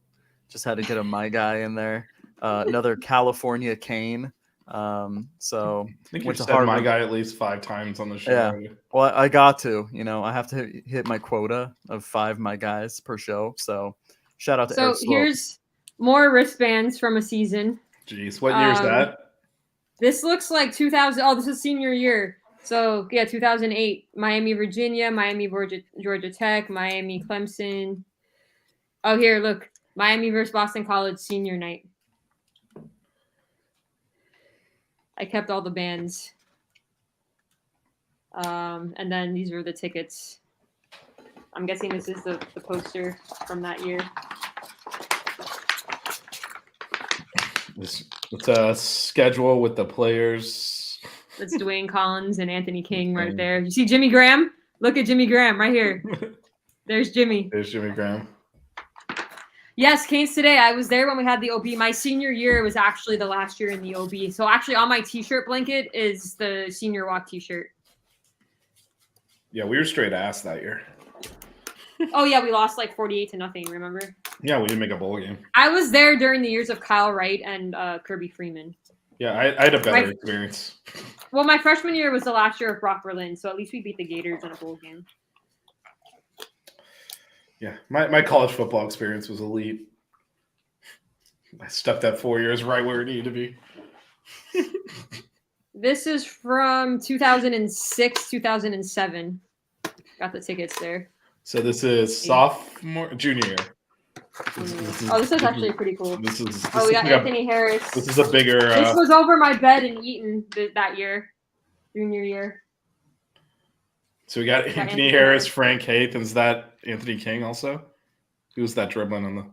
Just had to get a my guy in there. Another California Cane. So I think went you've to said my Harvard. guy at least 5 times on the show. Yeah. Well, I got to. I have to hit my quota of 5 my guys per show. So shout out to Eric So Swope. here's more wristbands from a season. Jeez, what year is that? This looks like 2000. Oh, this is senior year. So yeah, 2008. Miami, Virginia, Miami, Georgia Tech, Miami, Clemson. Oh, here, look. Miami versus Boston College senior night. I kept all the bands. And then these were the tickets. I'm guessing this is the poster from that year. It's a schedule with the players. That's Dwayne Collins and Anthony King right there. You see Jimmy Graham? Look at Jimmy Graham right here. There's Jimmy. There's Jimmy Graham. Yes, Canes today. I was there when we had the OB. My senior year was actually the last year in the OB. So actually on my t-shirt blanket is the senior walk t-shirt. Yeah, we were straight ass that year. Oh yeah, we lost like 48-0, remember? Yeah, we didn't make a bowl game. I was there during the years of Kyle Wright and Kirby Freeman. Yeah, I had a better experience. Well, my freshman year was the last year of Brock Berlin, so at least we beat the Gators in a bowl game. Yeah, my college football experience was elite. I stuck that 4 years right where it needed to be. This is from 2006, 2007. Got the tickets there. So this is junior year. Oh, this is actually pretty cool. This is. Oh, we got like Anthony Harris. This is a bigger. This was over my bed in Eton that year, junior year. So we got Anthony Harris, Frank Haith, and is that Anthony King also? Who's that dribbling on the?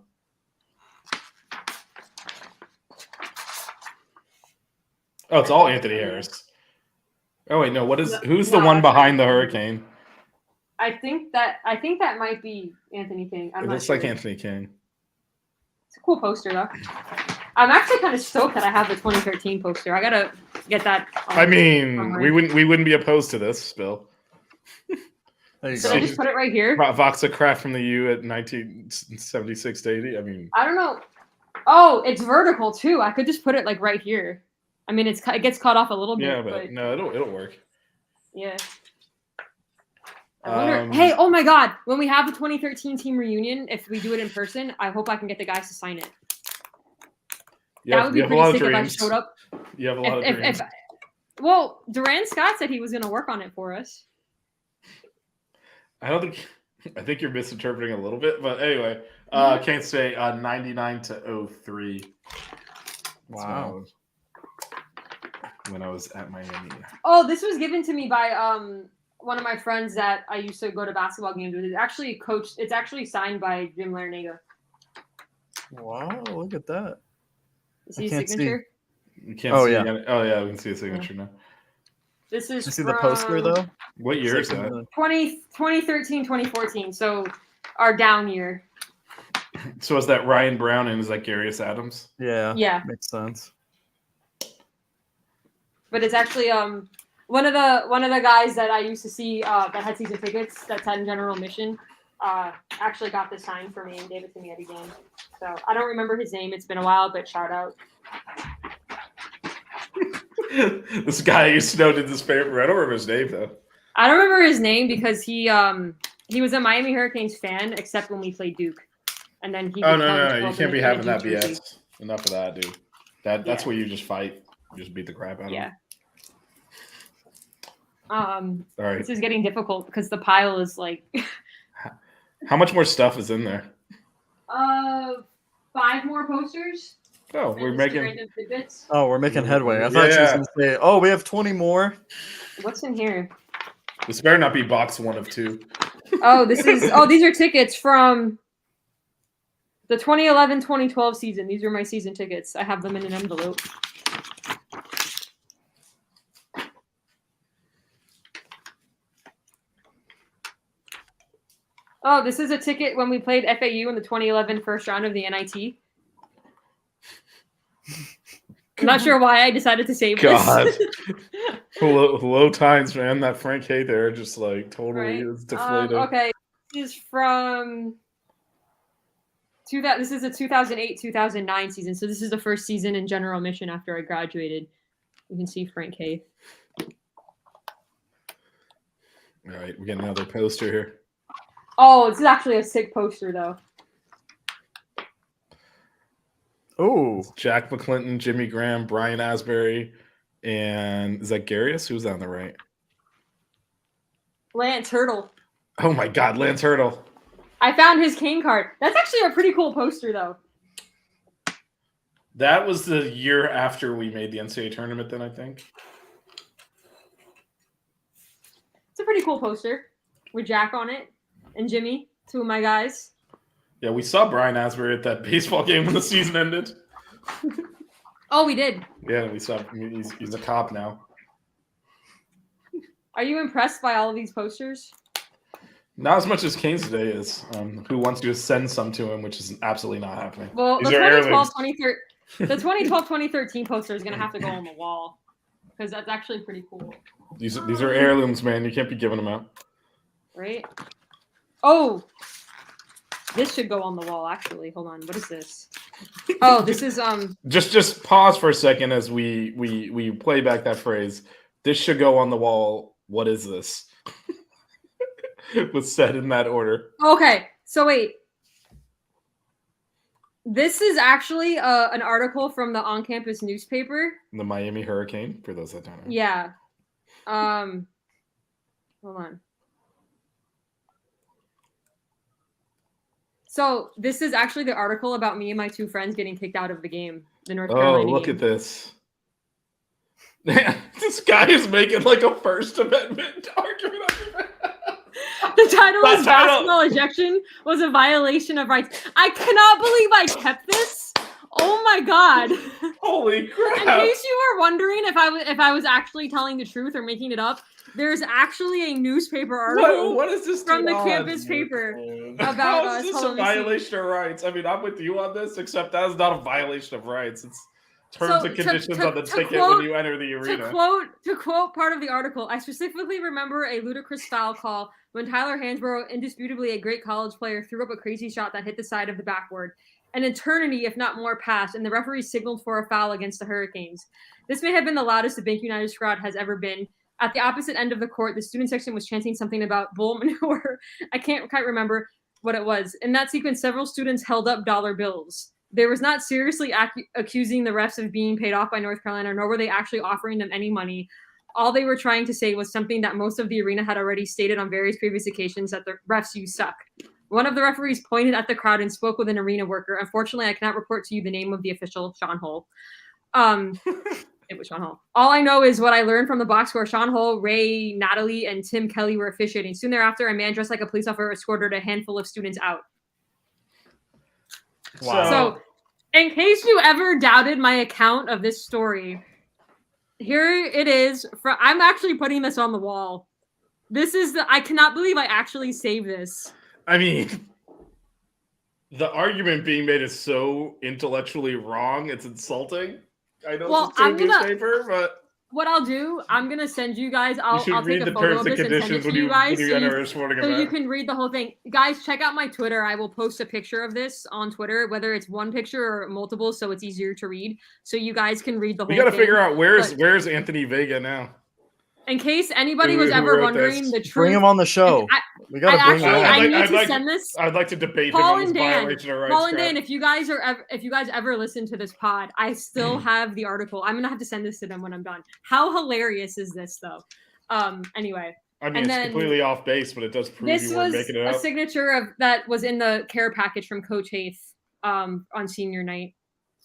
Oh, it's all Anthony Harris. Oh wait, no. Who's the one behind the Hurricane? I think that might be Anthony King. It looks like Anthony King. It's a cool poster though. I'm actually kind of stoked that I have the 2013 poster. I gotta get that. I mean, we wouldn't be opposed to this, Bill. There you Should go. I just put it right here? Voxa Craft from the U at 1976 to 80. I mean, I don't know. Oh, it's vertical too. I could just put it like right here. I mean, it gets cut off a little bit. yeah, but no, it'll work. Yeah. I wonder. Hey, oh my God! When we have the 2013 team reunion, if we do it in person, I hope I can get the guys to sign it. That would be pretty sick if I showed up. You have a lot of dreams. Well, Duran Scott said he was going to work on it for us. I think you're misinterpreting a little bit, but anyway, can't say 99 to 03. Wow. When I was at Miami. Oh, this was given to me by one of my friends that I used to go to basketball games with. It's actually signed by Jim Larinaga. Wow, look at that. Is he signature? You can't see it. Oh yeah, we can see a signature now. This is Did you see the poster though? What year is that? 2013, 2014. So our down year. So is that Ryan Brown and is that Garius Adams? Yeah. Yeah. Makes sense. But it's actually one of the guys that I used to see that had season tickets that's had general admission actually got this signed for me and gave it to me at a game. So I don't remember his name. It's been a while, but shout out. This guy I used to know did this paper. I don't remember his name though. I don't remember his name because he was a Miami Hurricanes fan, except when we played Duke, and then he. Oh no! You can't be having that BS. Enough of that, dude. That's where you just fight. You just beat the crap out of him. All right. This is getting difficult because the pile is like. How much more stuff is in there? 5 more posters. Oh, we're making headway. I thought you was going to say, "Oh, we have 20 more." What's in here? This better not be box 1 of 2. Oh, these are tickets from the 2011-2012 season. These are my season tickets. I have them in an envelope. Oh, this is a ticket when we played FAU in the 2011 first round of the NIT. I'm not sure why I decided to save this. low times, man. That Frank Haith there just like totally is deflated. Okay, this is from this is a 2008-2009 season. So this is the first season in general admission after I graduated. You can see Frank Haith. All right, we get another poster here. Oh, this is actually a sick poster though. Oh, Jack McClinton, Jimmy Graham, Brian Asbury, and is that Garius? Who's on the right? Lance Hurdle. Oh my God, Lance Hurdle. I found his Kane card. That's actually a pretty cool poster though. That was the year after we made the NCAA tournament then, I think. It's a pretty cool poster with Jack on it and Jimmy, 2 of my guys. Yeah, we saw Brian Asbury at that baseball game when the season ended. Oh, we did. Yeah, we saw he's a cop now. Are you impressed by all of these posters? Not as much as Kane's today is. Who wants you to send some to him, which is absolutely not happening. Well, the 2012-2013 poster is going to have to go on the wall because that's actually pretty cool. These are heirlooms, man. You can't be giving them out. Right? Oh, this should go on the wall, actually. Hold on. What is this? Oh, this is Just pause for a second as we play back that phrase. This should go on the wall. What is this? It was said in that order. Okay, so wait. This is actually an article from the on-campus newspaper. The Miami Hurricane, for those that don't know. Yeah. Hold on. So this is actually the article about me and my two friends getting kicked out of the game, the North Oh, Carolina look game. at this. This guy is making like a First Amendment argument. The title That is title- basketball ejection was a violation of rights. I cannot believe I kept this. Oh my god! Holy In crap! case you were wondering if I was actually telling the truth or making it up, there's actually a newspaper article What is this from the dude on? campus paper about How us. is this Hold a on, let me see. violation of rights? I mean, I'm with you on this, except that is not a violation of rights. It's terms So, and conditions to- on the to ticket quote- when you enter the arena. To quote part of the article, I specifically remember a ludicrous foul call when Tyler Hansborough, indisputably a great college player, threw up a crazy shot that hit the side of the backboard. An eternity, if not more, passed, and the referee signaled for a foul against the Hurricanes. This may have been the loudest the Bank United squad has ever been. At the opposite end of the court, the student section was chanting something about bull manure. I can't quite remember what it was. In that sequence, several students held up dollar bills. They was not seriously accusing the refs of being paid off by North Carolina, nor were they actually offering them any money. All they were trying to say was something that most of the arena had already stated on various previous occasions, that the refs, you suck. One of the referees pointed at the crowd and spoke with an arena worker. Unfortunately, I cannot report to you the name of the official, Sean Hull. It was Sean Hull. All I know is what I learned from the box score. Sean Hull, Ray, Natalie, and Tim Kelly were officiating. Soon thereafter, a man dressed like a police officer escorted a handful of students out. Wow. So, in case you ever doubted my account of this story, here it is. I'm actually putting this on the wall. This is I cannot believe I actually saved this. I mean, the argument being made is so intellectually wrong. It's insulting. I know Well, it's a I'm gonna- newspaper, but What I'll do, I'm gonna send you guys. I'll you should take read a the photo terms of and this and send it conditions to when you you guys, enter a sporting so you event. can read the whole thing. Guys, check out my Twitter. I will post a picture of this on Twitter, whether it's one picture or multiple, so it's easier to read. So you guys can read the whole We got to thing. figure out where's but- Anthony Vega now. In case anybody Who was ever wrote wondering this? the truth. Bring him on the show. We gotta bring him I on. need I'd to like- send this. I'd like to debate Paul him on and this Dan, violation of rights. Paul and crap. Dan, if you guys ever listen to this pod, I still have the article. I'm gonna have to send this to them when I'm done. How hilarious is this, though? Anyway, I mean, and it's then completely off base, but it does prove this you weren't was making it a up. signature of that was in the care package from Coach Haith on senior night.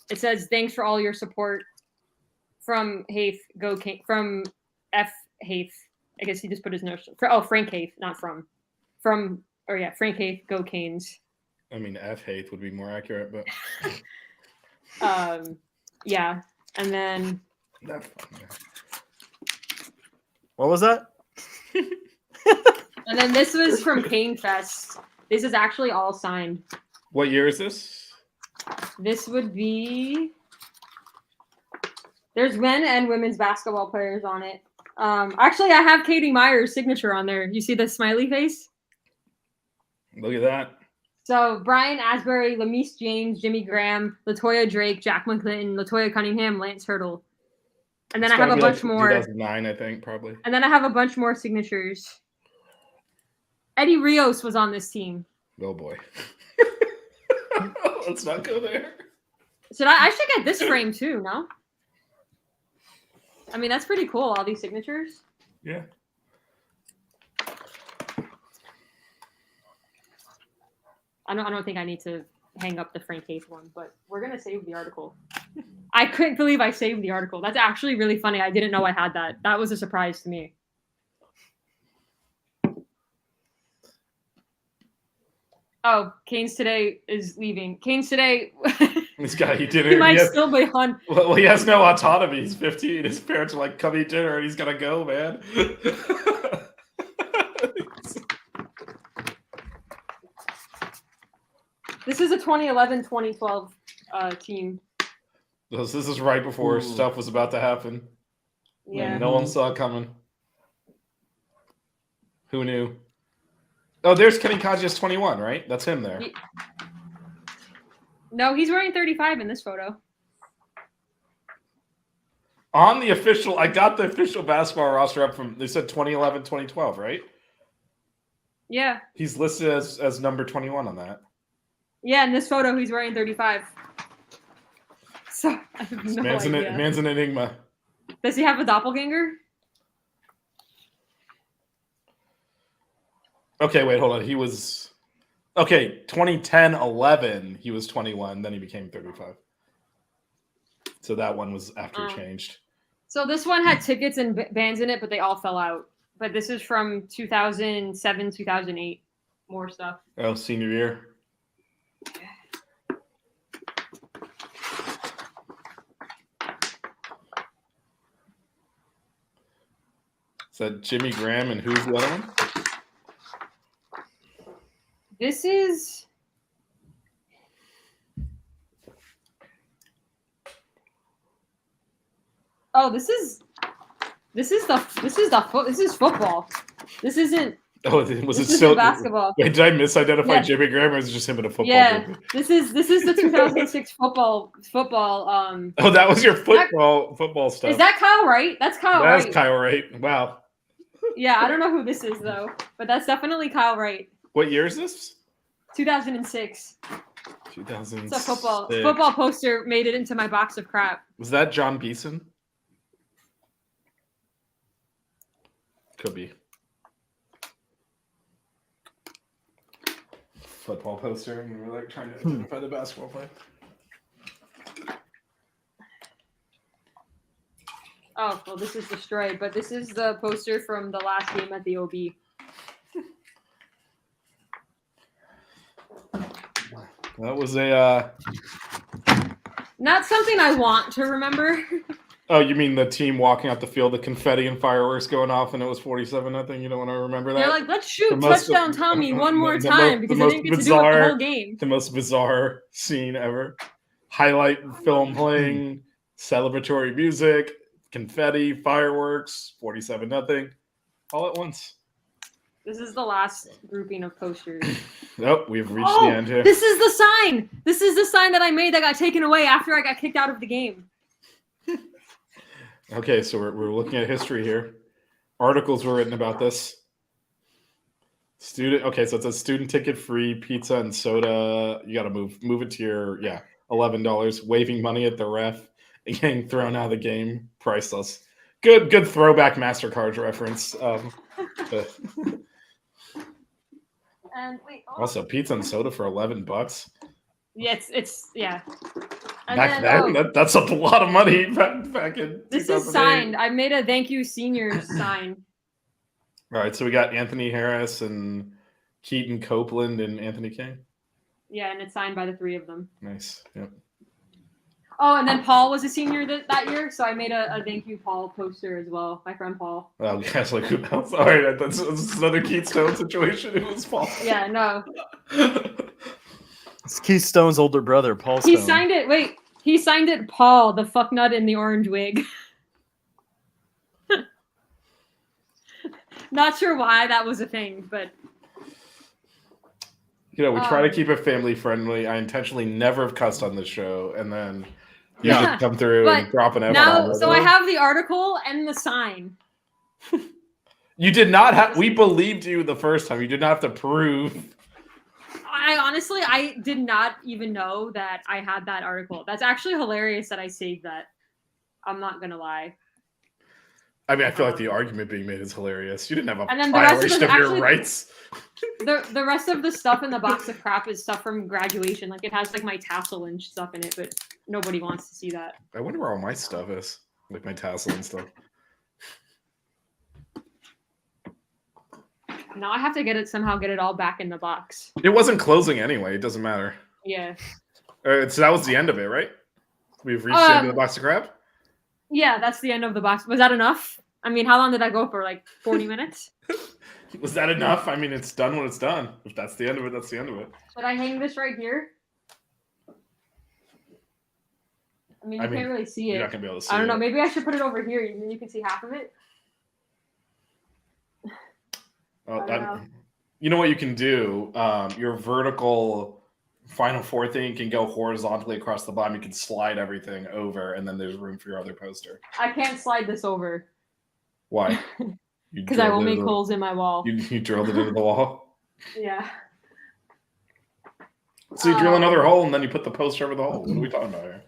It says, "Thanks for all your support from Haith. Go King from F Haith." I guess he just put his nose. Frank Haith, not from. Frank Haith. Go Canes. I mean, F hate would be more accurate, but Yeah, and then that's What was that? this was from Cane Fest. This is actually all signed. What year is this? This would be. There's men and women's basketball players on it. Actually, I have Katie Meyer's signature on there. You see the smiley face? Look at that. So Brian Asbury, Lamise James, Jimmy Graham, Latoya Drake, Jack McClinton, Latoya Cunningham, Lance Hurdle. And then It's I have gotta a be bunch like more. 2009, I think, probably. And then I have a bunch more signatures. Eddie Rios was on this team. Oh boy. Let's not go there. I should get this frame too, no? I mean, that's pretty cool, all these signatures. Yeah. I don't think I need to hang up the Frank Haith one, but we're gonna save the article. I couldn't believe I saved the article. That's actually really funny. I didn't know I had that. That was a surprise to me. Oh, Canes today is leaving. Canes today. This guy, he did He it. might still be on. Well, he has no autonomy. He's 15. His parents are like, come eat dinner, and he's gonna go, man. This is a 2011-2012 team. This is right before Ooh. stuff was about to happen. Yeah. And no one saw it coming. Who knew? Oh, there's Kenny Kajia's 21, right? That's him there. No, he's wearing 35 in this photo. On the official, I got the official basketball roster up from, they said 2011, 2012, right? Yeah. He's listed as number 21 on that. Yeah, in this photo, he's wearing 35. So, I have no idea. Man's an enigma. Does he have a doppelganger? Okay, wait, hold on. He was Okay, 2010-11, he was 21. Then he became 35. So that one was after he changed. So this one had tickets and bands in it, but they all fell out. But this is from 2007, 2008. More stuff. Oh, senior year. Is that Jimmy Graham and who's the other one? This is. Oh, this is football. This isn't. Oh, was This it isn't still basketball? Wait, did I misidentify Yeah. Jimmy Graham, or is it just him in a football Yeah, jersey? this is the 2006 football. Oh, that was your football stuff. Is that Kyle Wright? That's Kyle That's Wright. Kyle Wright. Wow. Yeah, I don't know who this is though, but that's definitely Kyle Wright. What year is this? 2006. 2006. It's a football poster made it into my box of crap. Was that John Beeson? Could be. Football poster, and we're like trying to identify the basketball player. Oh, well, this is destroyed, but this is the poster from the last game at the OB. That was a. Not something I want to remember. Oh, you mean the team walking out the field, the confetti and fireworks going off, and it was 47-0? You don't want to remember that? They're like, let's shoot The most- touchdown Tommy one more the time most- because the they didn't get most to do it the bizarre- whole game. The most bizarre scene ever. Highlight film playing, celebratory music, confetti, fireworks, 47-0, all at once. This is the last grouping of posters. Nope, we've reached the end here. This is the sign. This is the sign that I made that got taken away after I got kicked out of the game. Okay, so we're looking at history here. Articles were written about this. Okay, so it's a student ticket free pizza and soda. You got to move it to your $11. Waving money at the ref and getting thrown out of the game. Priceless. Good throwback MasterCard reference. And wait, Also, pizza and soda for $11. yeah, it's And Back then, that's a lot of money back in. This 2008. is signed. I made a thank you seniors sign. All right, so we got Anthony Harris and Keaton Copeland and Anthony King. Yeah, and it's signed by the three of them. Nice. Yep. Oh, and then Paul was a senior that year, so I made a thank you Paul poster as well. My friend Paul. Oh, guys, like who else? All right, that's another Keith Stone situation. It was Paul. Yeah, no. It's Keith Stone's older brother, Paul Stone. He signed it. Wait, he signed it. Paul, the fucknut in the orange wig. Not sure why that was a thing, but You know, we try to keep it family friendly. I intentionally never have cussed on this show, and then you just come through and drop an F now. So I have the article and the sign. You did not have. We believed you the first time. You did not have to prove. I did not even know that I had that article. That's actually hilarious that I saved that. I'm not gonna lie. I mean, I feel like the argument being made is hilarious. You didn't have a And then the rest of violation of, the- your actually- rights. The rest of the stuff in the box of crap is stuff from graduation. Like it has like my tassel and stuff in it, but nobody wants to see that. I wonder where all my stuff is, like my tassel and stuff. Now I have to get it all back in the box. It wasn't closing anyway. It doesn't matter. Yeah. So that was the end of it, right? We've reached the end of the box of crap. Yeah, that's the end of the box. Was that enough? I mean, how long did I go for? Like 40 minutes? Was that enough? I mean, it's done when it's done. If that's the end of it, that's the end of it. Should I hang this right here? I mean, you can't really see it. You're not gonna be able to see I don't know. it. Maybe I should put it over here, and then you can see half of it. Oh, I don't know. You know what you can do? Your vertical Final Four thing can go horizontally across the bottom. You can slide everything over, and then there's room for your other poster. I can't slide this over Why? because I will make holes in my wall. You drilled it into the wall. Yeah. So you drill another hole, and then you put the poster over the hole. What are we talking about here?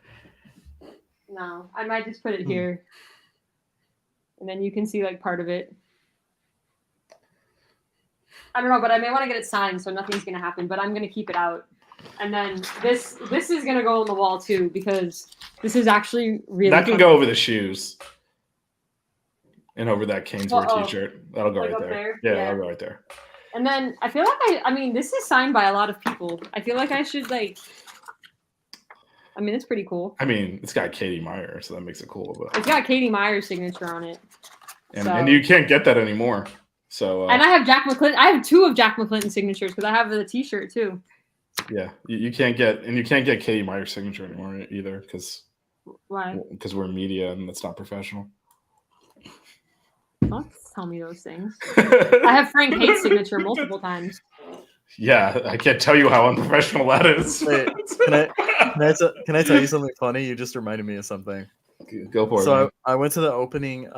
No, I might just put it here, and then you can see like part of it. I don't know, but I may want to get it signed, so nothing's gonna happen. But I'm gonna keep it out. And then this is gonna go on the wall too because this is actually really. That can fun. go over the shoes. And over that Caneswear t-shirt. That'll go Like right up there. there? Yeah, Yeah. that'll go right there. And then I feel like I mean, this is signed by a lot of people. I feel like I should like. I mean, it's pretty cool. I mean, it's got Katie Meyer, so that makes it cool. But It's got Katie Meyer's signature on it. and you can't get that anymore. So and I have Jack McClinton. I have 2 of Jack McClinton's signatures because I have the T-shirt too. yeah, you can't get Katie Meyer's signature anymore either because Why? we're media and it's not professional. Don't tell me those things. I have Frank Hate's signature multiple times. Yeah, I can't tell you how unprofessional that is. Wait, can I tell you something funny? You just reminded me of something. Go for it. So man. I went to the opening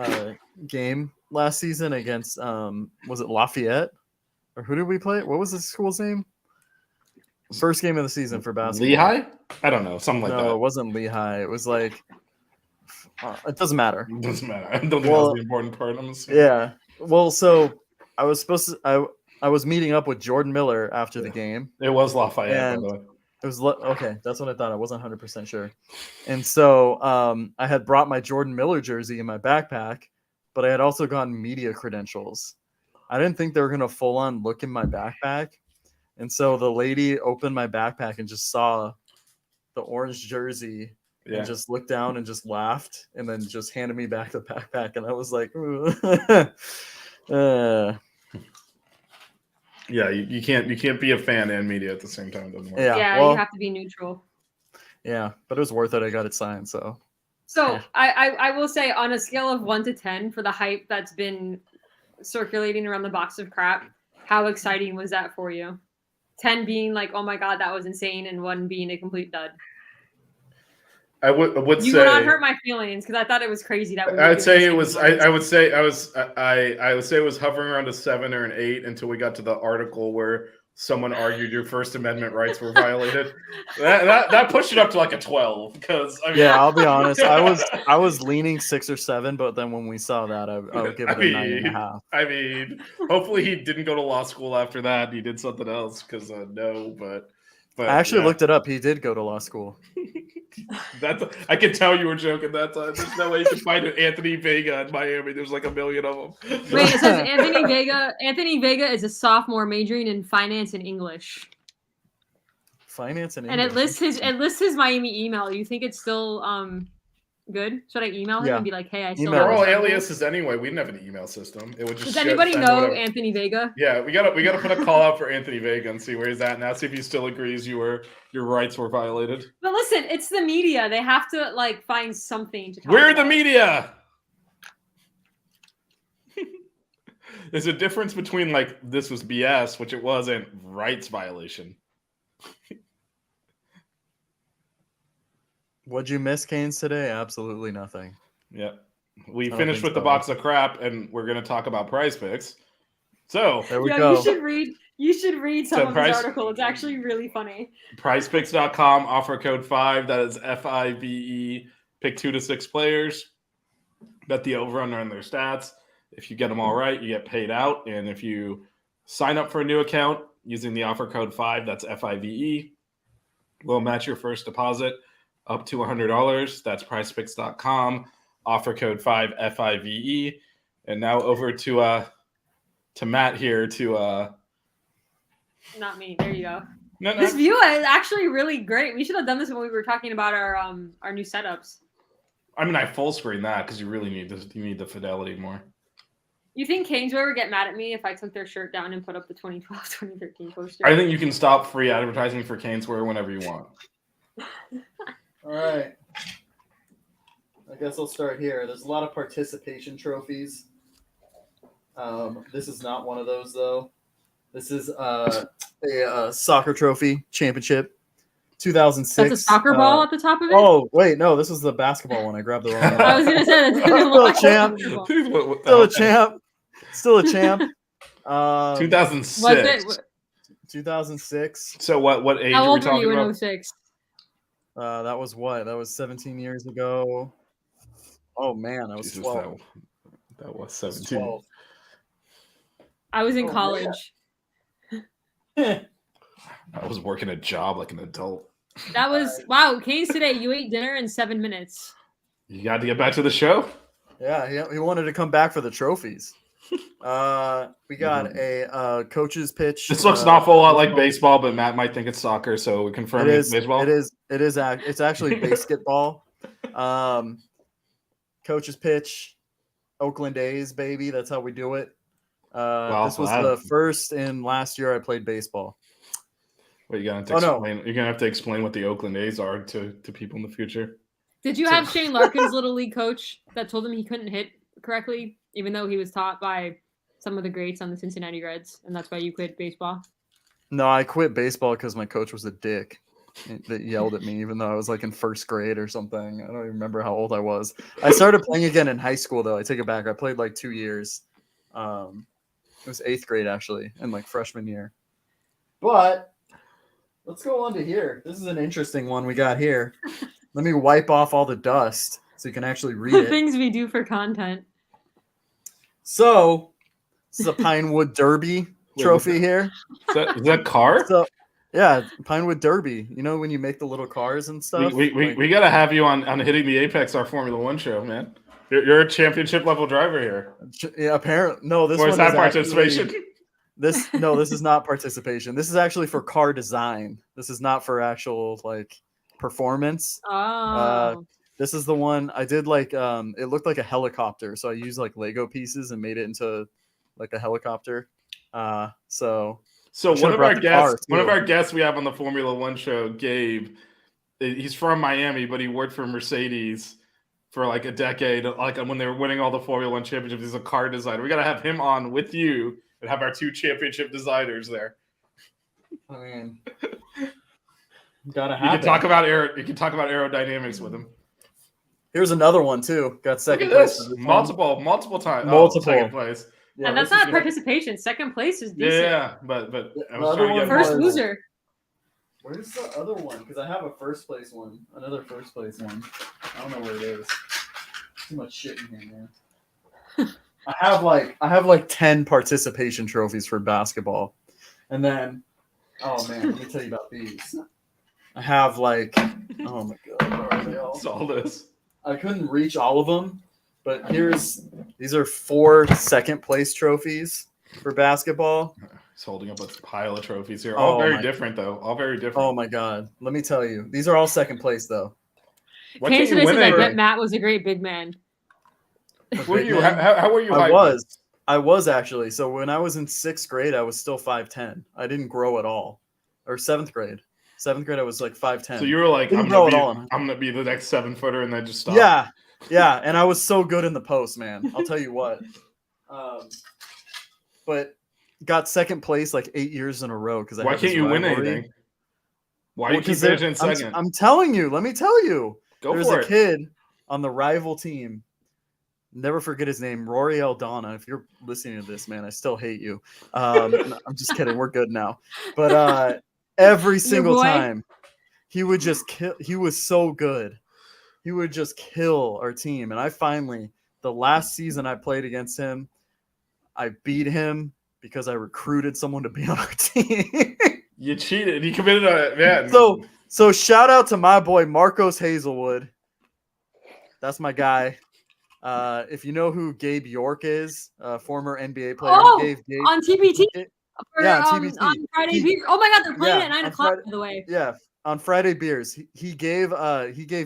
game last season against was it Lafayette or who did we play? What was the school's name? First game of the season for basketball. Lehigh? I don't know, something like No, that. it wasn't Lehigh. It was like it doesn't matter. It doesn't matter. I don't think that was the important part. I'm assuming. Yeah. Well, so I was supposed to. I was meeting up with Jordan Miller after the game. It was Lafayette, And by the way. it was okay. That's what I thought. I wasn't 100% sure. And so I had brought my Jordan Miller jersey in my backpack, but I had also gotten media credentials. I didn't think they were gonna full on look in my backpack, and so the lady opened my backpack and just saw the orange jersey. Yeah. And just looked down and just laughed, and then just handed me back the backpack, and I was like, Yeah, you can't be a fan and media at the same time. Doesn't work. yeah, You have to be neutral. yeah, but it was worth it. I got it signed, so So Yeah. I will say on a scale of 1 to 10 for the hype that's been circulating around the box of crap, how exciting was that for you? 10 being like, oh my god, that was insane, and 1 being a complete dud. I would You say would not hurt my feelings because I thought it was crazy that we. I'd say it was. I would say I would say it was hovering around a 7 or an 8 until we got to the article where someone argued your First Amendment rights were violated. That pushed it up to like a 12 because I mean, yeah, I'll be honest. I was leaning 6 or 7, but then when we saw that, I would give it a 9.5. I mean, hopefully he didn't go to law school after that. He did something else because no, but I actually yeah. looked it up. He did go to law school. I can tell you were joking that time. There's no way you can find an Anthony Vega in Miami. There's like a million of them. Wait, it says Anthony Vega. Anthony Vega is a sophomore majoring in finance and English. Finance and And it English. lists his Miami email. You think it's still good? Should I email him Yeah. and be like, hey, I still Email They're have all this article? aliases anyway. We didn't have an email system. It would just. Does anybody send know whatever. Anthony Vega? Yeah, we gotta put a call out for Anthony Vega and see where he's at now. See if he still agrees your rights were violated. But listen, it's the media. They have to like find something to talk We're about. the media. There's a difference between like this was BS, which it wasn't, rights violation. What'd you miss, Canes, today? Absolutely nothing. Yeah. We don't finished think with the so. box of crap, and we're gonna talk about Prize Picks. So There we Yeah, go. you should read some So of Price- this article. It's actually really funny. prizepicks.com, offer code 5, that is FIVE. Pick 2 to 6 players. Bet the over under on their stats. If you get them all right, you get paid out. And if you sign up for a new account using the offer code 5, that's FIVE, we'll match your first deposit up to $100. That's prizepicks.com, offer code 5, FIVE. And now over to Matt here to Not me. There you go. no. This view is actually really great. We should have done this when we were talking about our new setups. I mean, I full screen that because you really need this. You need the fidelity more. You think Caneswear would get mad at me if I took their shirt down and put up the 2012-2013 poster? I think you can stop free advertising for Caneswear whenever you want. All right. I guess I'll start here. There's a lot of participation trophies. This is not one of those, though. This is a soccer trophy championship, 2006. That's a soccer ball at the top of it? Oh, wait, no, this is the basketball one. I grabbed the wrong one. I was going to say that. Still a champ. What the Still a hell? champ. Still a champ. 2006. Was it? 2006. So what age How are we old were talking you in about? 06? That was what? That was 17 years ago. Oh, man, I was Jesus, 12. that was I was 17. 12. I was in Oh, college. I was working a job like an adult. That was wow. Canes today. You ate dinner in 7 minutes. You got to get back to the show. Yeah, he wanted to come back for the trophies. We got a coach's pitch. This looks an awful lot like baseball, but Matt might think it's soccer, so we confirm it's baseball. It's actually basketball. Coach's pitch, Oakland A's, baby. That's how we do it. This was the first and last year I played baseball. Well, you're gonna have to explain what the Oakland A's are to people in the future. Did you have Shane Larkin's little league coach that told him he couldn't hit correctly, even though he was taught by some of the greats on the Cincinnati Reds, and that's why you quit baseball? No, I quit baseball because my coach was a dick that yelled at me, even though I was like in first grade or something. I don't even remember how old I was. I started playing again in high school, though. I take it back. I played like 2 years. It was 8th grade, actually, and like freshman year. But let's go on to here. This is an interesting one we got here. Let me wipe off all the dust so you can actually read The it. things we do for content. So, this is a Pinewood Derby trophy here. Is that car? So, yeah, Pinewood Derby. You know when you make the little cars and stuff? We got to have you on Hitting the Apex, our Formula One show, man. You're a championship level driver here. Yeah, apparently. No, this or one is that is participation? Actually, this is not participation. This is actually for car design. This is not for actual like performance. Oh. This is the one I did like it looked like a helicopter, so I used like Lego pieces and made it into like a helicopter. So one of our guests we have on the Formula One show, Gabe, he's from Miami, but he worked for Mercedes for like a decade, like when they were winning all the Formula One championships. He's a car designer. We got to have him on with you and have our 2 championship designers there. I mean, gotta have. You can talk about aerodynamics with him. Here's another one too. Got second place. place. Multiple times. Second place. Yeah, and that's not participation. Second place is decent. Yeah, but I was trying to get first loser. Where's the other one? Because I have a first place one. Another first place one. I don't know where it is. Too much shit in here, man. I have like 10 participation trophies for basketball. And then oh man, let me tell you about these. I have like oh my god, where are they all? What's all this? I couldn't reach all of them, but these are 4 second place trophies for basketball. He's holding up a pile of trophies here. All very different, though. All very different. Oh my god. Let me tell you. These are all second place though. Canes today says I bet Matt was a great big man. How were you? I was actually. So when I was in 6th grade, I was still 5'10". I didn't grow at all. Or 7th grade. 7th grade, I was like 5'10". So you were like, I'm gonna be the next 7-footer, and then just stop. Yeah. And I was so good in the post, man. I'll tell you what. But got second place like 8 years in a row because why can't you win anything? Why you keep finishing second? I'm telling you. Let me tell you. There's a kid on the rival team. Never forget his name, Rory Aldana. If you're listening to this, man, I still hate you. I'm just kidding. We're good now. But every single time, he would just kill. He was so good. He would just kill our team. And I finally, the last season I played against him, I beat him because I recruited someone to be on our team. You cheated. You committed a man. So shout out to my boy Marcos Hazelwood. That's my guy. If you know who Gabe York is, former NBA player. On TBT. On Friday Beers. Oh my God, they're playing at 9 o'clock. By the way. Yeah, on Friday Beers, he gave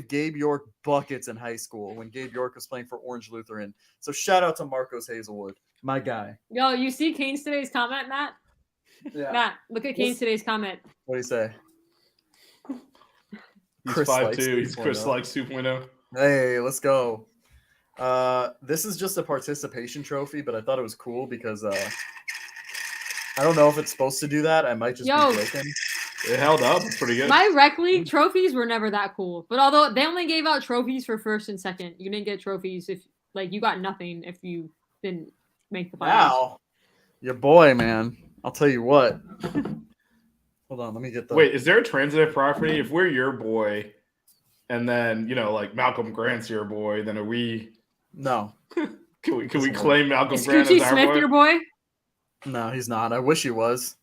Gabe York buckets in high school when Gabe York was playing for Orange Lutheran. So shout out to Marcos Hazelwood, my guy. Yo, you see Canes today's comment, Matt? Yeah. Matt, look at Canes today's comment. What do you say? He's 5'2". He's Chris Likes 2.0. Hey, let's go. This is just a participation trophy, but I thought it was cool because I don't know if it's supposed to do that. I might just be broken. It held up. It's pretty good. My rec league trophies were never that cool. But although they only gave out trophies for first and second, you didn't get trophies if you got nothing if you didn't make the finals. Wow. Your boy, man. I'll tell you what. Hold on, let me get the Wait, is there a transitive property? If we're your boy and then, like Malcolm Grant's your boy, then are we No. Can we claim Malcolm is Grant Scoochie as our Smith boy? your boy? No, he's not. I wish he was.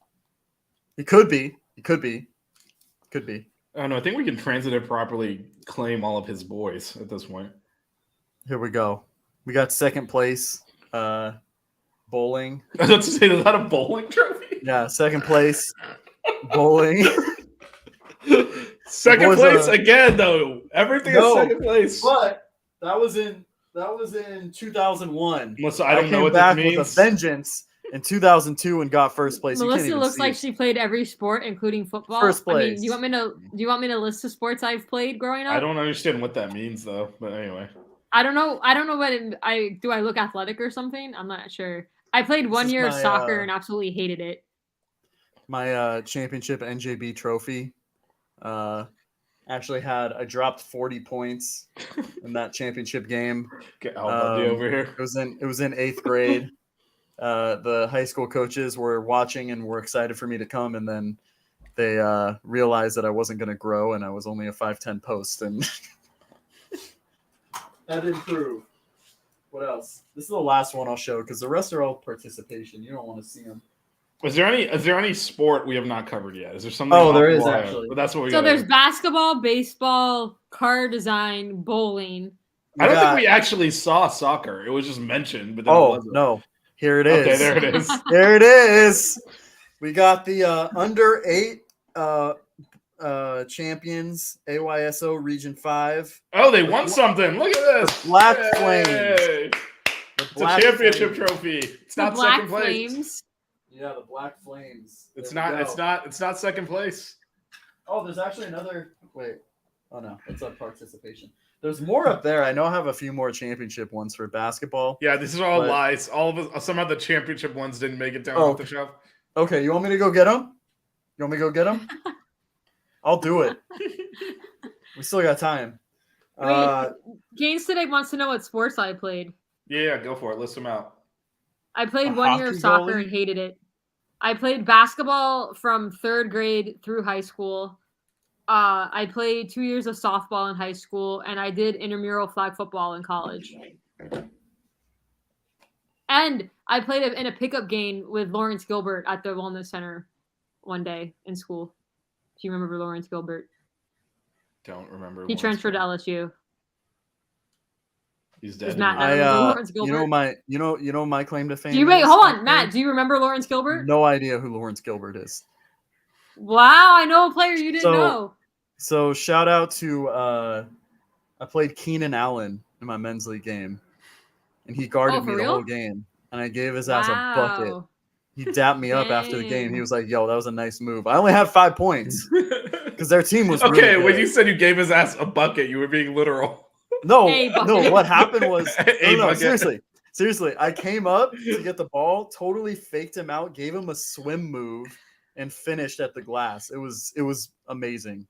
He could be. He could be. Could be. I don't know. I think we can transitive properly claim all of his boys at this point. Here we go. We got second place. Bowling. I was about to say, is that a bowling trophy? Yeah, second place. Bowling. Second Boys, place again, though. Everything is no, second place. But that was in 2001. Melissa, I don't know came what back this means. with a vengeance in 2002 and got first place. Melissa looks like she played every sport, including football. First I mean, place. do you want me to list the sports I've played growing up? I don't understand what that means, though. But anyway, I don't know what do. I look athletic or something? I'm not sure. I played one year of soccer and absolutely hated it. My championship NJB trophy. Actually I dropped 40 points in that championship game. get Al Bundy over here. It was in 8th grade. The high school coaches were watching and were excited for me to come, and then they realized that I wasn't going to grow and I was only a 5'10" post, and that didn't prove. What else? This is the last one I'll show because the rest are all participation. You don't want to see them. Is there any sport we have not covered yet? Is there something? Oh, there is offline? actually. But that's what we. So gotta there's do. basketball, baseball, car design, bowling. I don't think we actually saw soccer. It was just mentioned, but then it Oh wasn't. no! Here it is. Okay, there it is. There it is. We got the under 8 champions, AYSO Region 5. Oh, they won something. Look at this. Black Yay. Flames. It's a championship trophy. It's The not Black second place. Flames. Yeah, the Black Flames. It's There we not. go. It's not. It's not second place. Oh, there's actually another. Wait. Oh no, it's on participation. There's more up there. I know I have a few more championship ones for basketball. Yeah, this is all But- lies. All of us. Some of the championship ones didn't make it down Oh. off the shelf. Okay, you want me to go get them? You want me to go get them? I'll do it. We still got time. Gaines today wants to know what sports I played. Yeah, go for it. List them out. I played A 1 year of hockey soccer goalie? and hated it. I played basketball from 3rd grade through high school. I played 2 years of softball in high school, and I did intramural flag football in college. And I played in a pickup game with Lawrence Gilbert at the Wellness Center one day in school. Do you remember Lawrence Gilbert? Don't remember. He transferred to LSU. He's Does dead. Matt anymore. know Lawrence you Gilbert? know my claim to fame. Do you wait? is? Hold on, Matt. Do you remember Lawrence Gilbert? No idea who Lawrence Gilbert is. Wow, I know a player you didn't So- know. So shout out to I played Keenan Allen in my men's league game, and he guarded Oh, for me the real? whole game, and I gave his ass a bucket. Wow. He dapped me up after the game. Dang. He was like, "Yo, that was a nice move." I only had 5 points because their team was Okay, really when good. you said you gave his ass a bucket, you were being literal. No, A bucket. no. What happened was A no, bucket. seriously. I came up to get the ball, totally faked him out, gave him a swim move, and finished at the glass. It was amazing.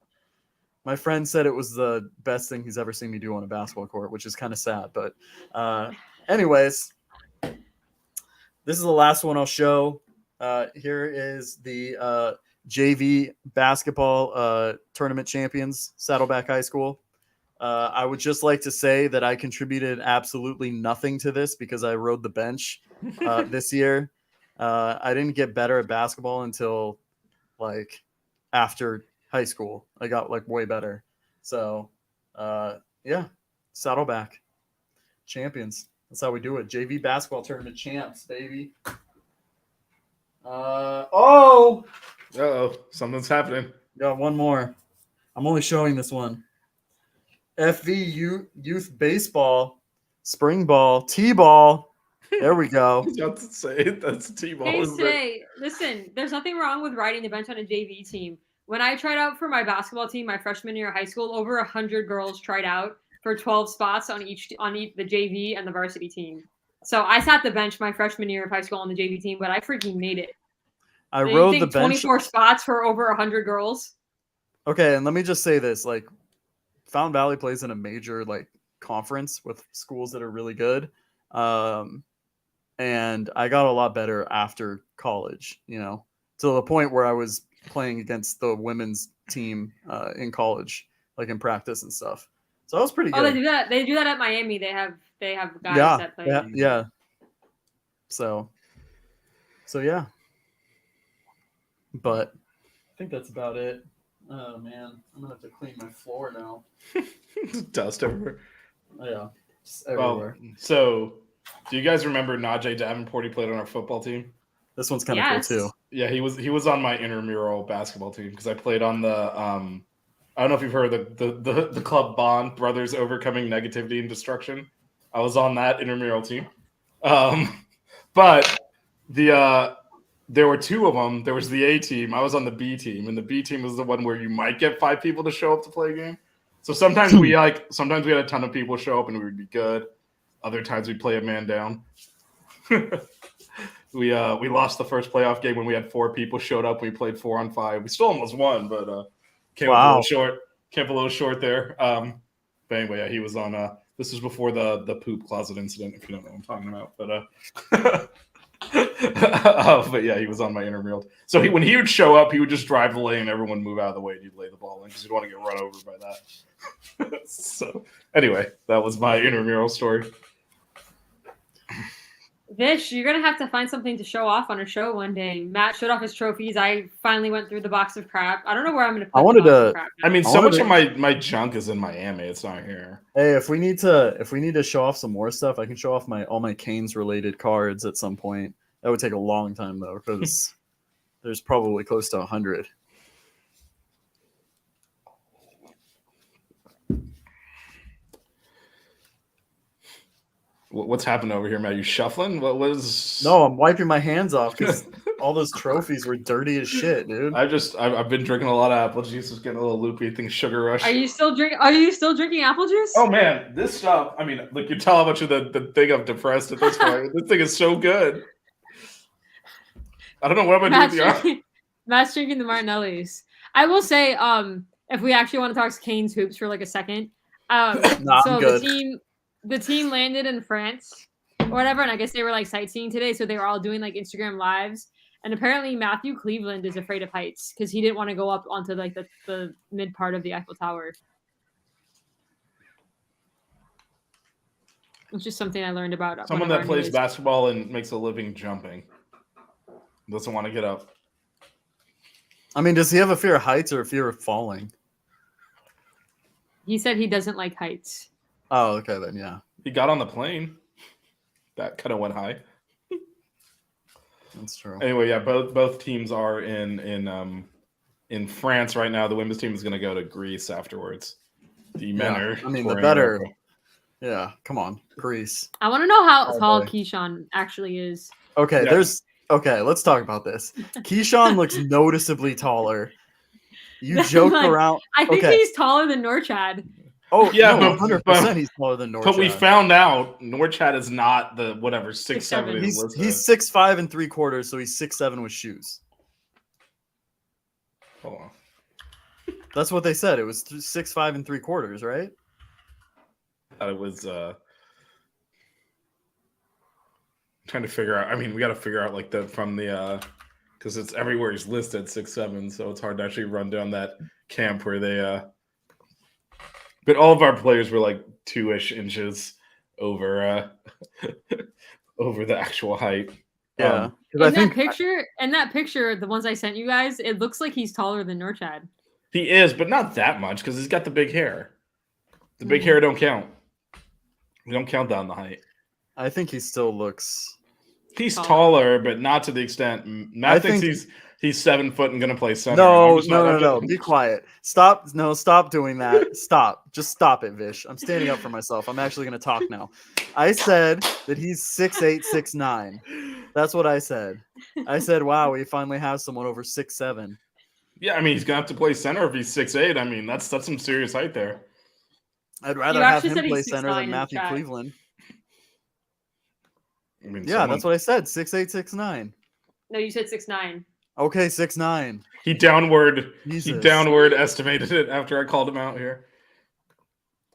My friend said it was the best thing he's ever seen me do on a basketball court, which is kind of sad. But anyways, this is the last one I'll show. Here is the JV basketball tournament champions, Saddleback High School. I would just like to say that I contributed absolutely nothing to this because I rode the bench this year. I didn't get better at basketball until like after high school. I got like way better. So yeah, Saddleback champions. That's how we do it. JV basketball tournament champs, baby. Oh, Something's happening. got one more. I'm only showing this one. FV youth baseball, spring ball, t-ball. There we go. I was about to say that's T-ball. Hey, isn't it? today, listen, there's nothing wrong with riding the bench on a JV team. When I tried out for my basketball team my freshman year of high school, over 100 girls tried out for 12 spots on each the JV and the varsity team. So I sat the bench my freshman year of high school on the JV team, but I freaking made it. I You rode think the bench. 24 spots for over 100 girls. Okay, and let me just say this: like, Fountain Valley plays in a major like conference with schools that are really good, and I got a lot better after college. You know, to the point where I was playing against the women's team in college, like in practice and stuff. So that was pretty good. Oh, they do that. They do that at Miami. They have guys yeah, that play. yeah. So yeah. But think that's about it. Oh man, I'm gonna have to clean my floor now. Dust everywhere. Oh, yeah, just Well, everywhere. so do you guys remember Najee Davenport? He played on our football team. This one's kind of Yes. cool too. Yeah, he was on my intramural basketball team because I played on the I don't know if you've heard of the club Bond Brothers Overcoming Negativity and Destruction. I was on that intramural team. But there were two of them. There was the A team. I was on the B team, and the B team was the one where you might get 5 people to show up to play a game. So sometimes we had a ton of people show up and we would be good. Other times we'd play a man down. We lost the first playoff game when we had 4 people showed up. We played 4-on-5. We still almost won, but came up a little short. Came up a little short there. But anyway, yeah, he was on. This was before the poop closet incident, if you don't know what I'm talking about. But but yeah, he was on my intramural. So when he would show up, he would just drive the lane, and everyone move out of the way, and he'd lay the ball in because he'd want to get run over by that. So anyway, that was my intramural story. Vish, you're gonna have to find something to show off on a show one day. Matt showed off his trophies. I finally went through the box of crap. I don't know where I'm gonna put the box of crap now. I mean, so much of my junk is in Miami. It's not here. Hey, if we need to show off some more stuff, I can show off all my Canes related cards at some point. That would take a long time though, because there's probably close to 100. What's happened over here, Matt? You shuffling? What was? No, I'm wiping my hands off because all those trophies were dirty as shit, dude. I've been drinking a lot of apple juice. It's getting a little loopy. I think sugar rush. Are you still drinking apple juice? Oh man, this stuff. I mean, look, you tell how much of the thing I'm depressed at this point. This thing is so good. I don't know what I'm gonna do with the Matt's drinking the Martinellis. I will say, if we actually want to talk Canes hoops for like a second, I'm so good. the team landed in France or whatever, and I guess they were like sightseeing today, so they were all doing like Instagram lives. And apparently Matthew Cleveland is afraid of heights because he didn't want to go up onto like the mid part of the Eiffel Tower. It's just something I learned about. Someone that plays basketball and makes a living jumping doesn't want to get up. I mean, does he have a fear of heights or a fear of falling? He said he doesn't like heights. Oh, okay then, yeah. He got on the plane. That kind of went high. That's true. Anyway, yeah, both teams are in France right now. The women's team is going to go to Greece afterwards. The men are. I mean, the better. Yeah, come on, Greece. I want to know how tall Keyshawn actually is. Okay, Yeah. Okay, let's talk about this. Keyshawn looks noticeably taller. You joke around. I think okay. he's taller than Norchad. Oh Yeah, no, but- 100% he's taller than Norchad. But we found out Norchad is not the whatever 6'7". He's 6'5" 3/4", so he's 6'7" with shoes. Hold on. That's what they said. It was 6'5" 3/4", right? I thought it was trying to figure out. I mean, we got to figure out like because it's everywhere he's listed 6'7", so it's hard to actually run down that camp where they. But all of our players were like 2-ish inches over over the actual height. Yeah. In that picture, the ones I sent you guys, it looks like he's taller than Norchad. He is, but not that much because he's got the big hair. The big hair don't count. We don't count down the height. I think he still looks. He's taller, but not to the extent. Matt thinks he's 7 foot and going to play center. No. Be quiet. Stop. No, stop doing that. Stop. Just stop it, Vish. I'm standing up for myself. I'm actually going to talk now. I said that he's 6'8", 6'9". That's what I said. I said, wow, we finally have someone over 6'7". Yeah, I mean, he's going to have to play center if he's 6'8". I mean, that's some serious height there. I'd rather have him play center than Matthew Cleveland. I mean, that's what I said. 6'8", 6'9". No, you said 6'9". Okay, 6'9". He downward Jesus. estimated it after I called him out here.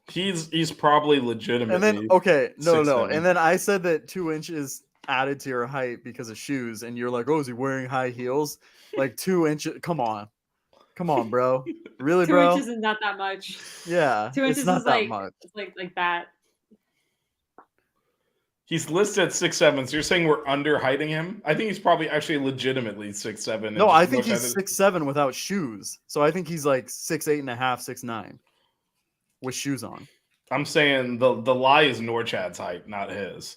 He's probably legitimately. And then no. 6'7". And then I said that 2 inches added to your height because of shoes, and you're like, oh, is he wearing high heels? Like 2 inches. Come on, bro. Really, 2 bro? inches is not that much. Yeah, 2 inches it's not is that like much. it's like that. He's listed at 6'7", so you're saying we're underhiding him? I think he's probably actually legitimately 6'7". and No, just I think looked he's at it- 6'7" without shoes. So I think he's like 6'8.5", 6'9", with shoes on. I'm saying the lie is Norchad's height, not his.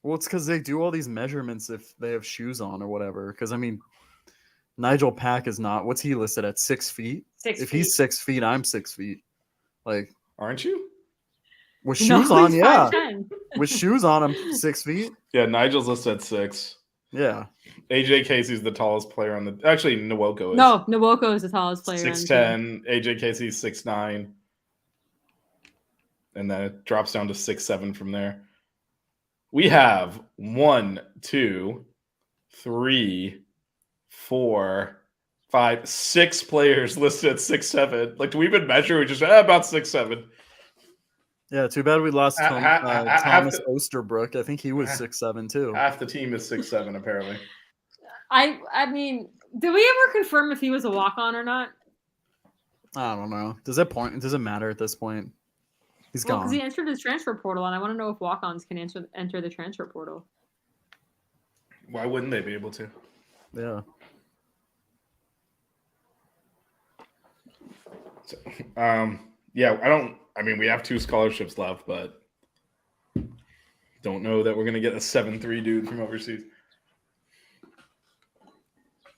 Well, it's because they do all these measurements if they have shoes on or whatever. Because I mean, Nigel Pack is not. What's he listed at 6 feet? 6 If feet. he's 6 feet, I'm 6 feet. Like Aren't you? with No, shoes on, he's yeah. 5'10". With shoes on, I'm 6 feet. Yeah, Nigel's listed at 6. Yeah. AJ Casey's the tallest player on the. Actually, Nwoko is. No, Nwoko is the tallest player. 6'10". AJ Casey's 6'9". And then it drops down to 6'7" from there. We have 1, 2, 3, 4, 5, 6 players listed at 6'7". Like, do we even measure? We just about 6'7". Yeah, too bad we lost Half Thomas the- Osterbrook. I think he was 6'7" too. Half the team is 6'7", apparently. I mean, did we ever confirm if he was a walk-on or not? I don't know. Does it matter at this point? He's Well, gone. because he entered his transfer portal, and I want to know if walk-ons can enter the transfer portal. Why wouldn't they be able to? Yeah. So, yeah, I mean, we have 2 scholarships left, but don't know that we're going to get a 7'3" dude from overseas.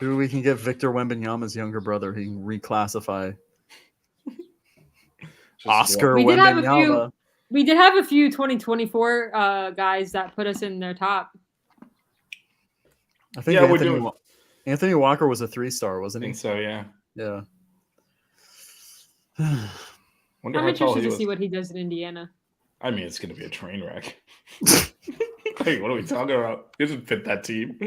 Maybe we can get Victor Wembanyama's younger brother. He can reclassify. Just Oscar We did have a Wembanyama. few. We did have a few 2024 guys that put us in their top. I think Yeah, we're Anthony, doing- Anthony Walker was a 3-star, I wasn't he? think so, yeah. Yeah. Wonder I'm how tall interested he to was. see what he does in Indiana. I mean, it's going to be a train wreck. Hey, what are we talking about? He doesn't fit that team.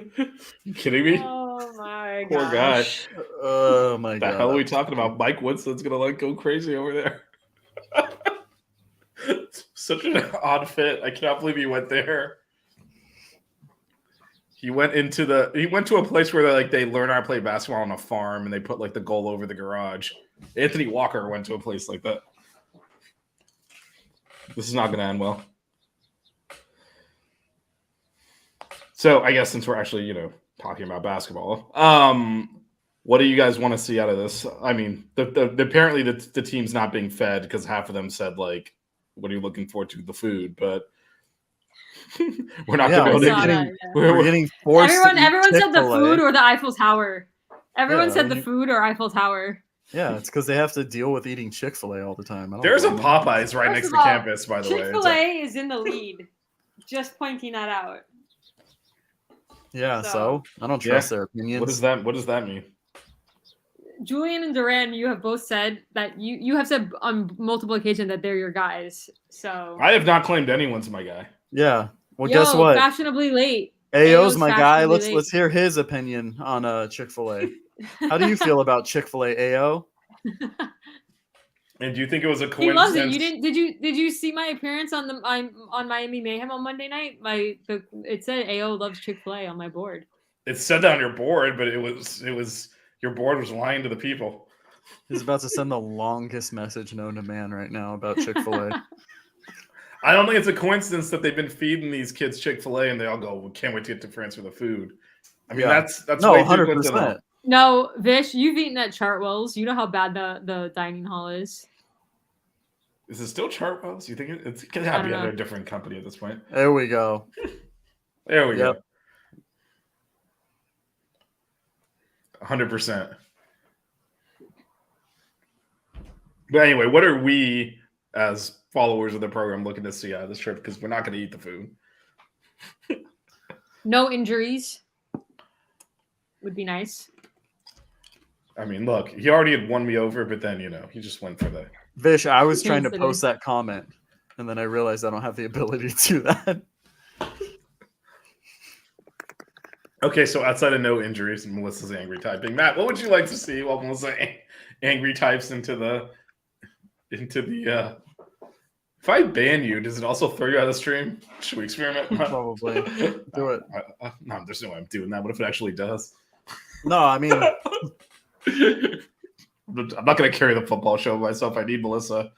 You kidding me? Oh my Poor guy. Oh my The god. hell are we talking about? Mike Woodson's going to like go crazy over there. Such an odd fit. I cannot believe he went there. He went to a place where they learn how to play basketball on a farm and they put like the goal over the garage. Anthony Walker went to a place like that. This is not going to end well. So I guess since we're actually, talking about basketball, what do you guys want to see out of this? I mean, apparently the team's not being fed because half of them said like, "What are you looking forward to? The food," but we're not Yeah, going to be able I saw to. that, yeah. We're getting forced. Everyone said the food or the Eiffel Tower. Everyone Yeah, said the you- food or Eiffel Tower. Yeah, it's because they have to deal with eating Chick-fil-A all the time. I don't There's a blame them. Popeyes right First next of to all, campus, by the way. It's Chick-fil-A is in the lead. Just pointing that out. Yeah, So- so I don't trust their opinions. What does that mean? Julian and Duran, you have both said that you have said on multiple occasions that they're your guys. So I have not claimed anyone's my guy. Yeah. Well, Yo, guess what? Fashionably late. AO's my guy. fashionably Let's late. hear his opinion on Chick-fil-A. How do you feel about Chick-fil-A, AO? And do you think it was a He coincidence? loves it. You didn't? Did you see my appearance on on Miami Mayhem on Monday night? It said AO loves Chick-fil-A on my board. It said that on your board, but it was your board was lying to the people. He's about to send the longest message known to man right now about Chick-fil-A. I don't think it's a coincidence that they've been feeding these kids Chick-fil-A and they all go, "We can't wait to get to France for the food." I mean, Yeah. that's No, way too 100%. coincidental. No, Vish, you've eaten at Chartwell's. You know how bad the dining hall is. Is it still Chartwell's? You think it's gonna I have to don't be know. under a different company at this point? There we go. There we Yep. go. 100%. But anyway, what are we as followers of the program looking to see out of this trip? Because we're not going to eat the food. No injuries would be nice. I mean, look, he already had won me over, but then he just went for the. Vish, I was trying to City. post that comment, and then I realized I don't have the ability to do that. Okay, so outside of no injuries, Melissa's angry typing. Matt, what would you like to see while Melissa angry types into the? If I ban you, does it also throw you out of the stream? Should we experiment? Probably. Do it. No, there's no way I'm doing that. What if it actually does? No, I mean, I'm not going to carry the football show myself. I need Melissa.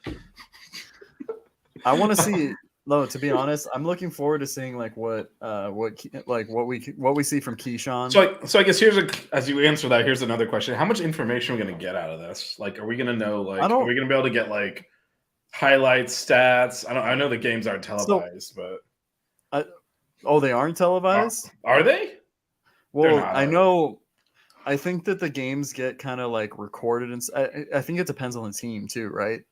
I want to see No, to be honest, I'm looking forward to seeing like what we see from Keyshawn. So I guess as you answer that, here's another question: how much information are we going to get out of this? Like, are we going to know? Like, are we going to be able to get like highlights, stats? I know the games aren't televised, but they aren't televised. Are they? Well, I know. I think that the games get kind of like recorded, and I think it depends on the team too, right?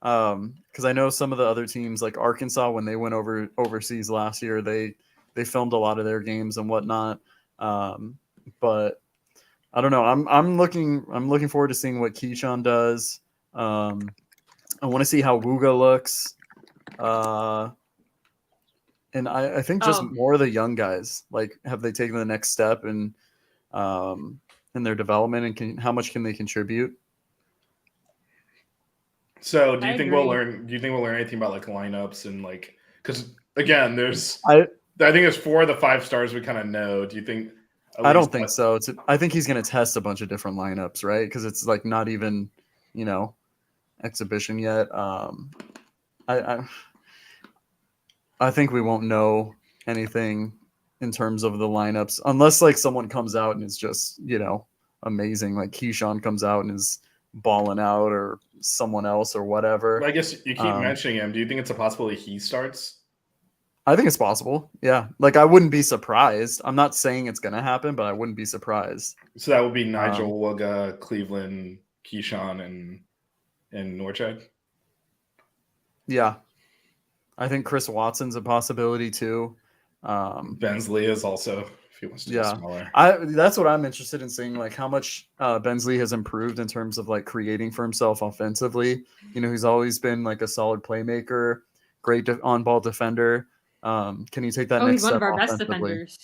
Because I know some of the other teams, like Arkansas, when they went overseas last year, they filmed a lot of their games and whatnot. But I don't know. I'm looking forward to seeing what Keyshawn does. I want to see how Wooga looks. And I think just more of the young guys, like, have they taken the next step in their development, and how much can they contribute? So do you think we'll learn anything about like lineups and like, because again, I think there's 4 of the 5 stars we kind of know. Do you think? I don't think so. I think he's going to test a bunch of different lineups, right? Because it's like not even, exhibition yet. I think we won't know anything in terms of the lineups unless like someone comes out and is just, amazing. Like Keyshawn comes out and is balling out, or someone else or whatever. I guess you keep mentioning him. Do you think it's a possibility he starts? I think it's possible. Yeah. Like, I wouldn't be surprised. I'm not saying it's going to happen, but I wouldn't be surprised. So that would be Nigel, Wooga, Cleveland, Keyshawn, and Norchad. Yeah. I think Chris Watson's a possibility too. Bensley is also, if he wants to be smaller. That's what I'm interested in seeing, like how much Bensley has improved in terms of like creating for himself offensively. He's always been like a solid playmaker, great on-ball defender. Can he take that next step? He's one of our best defenders.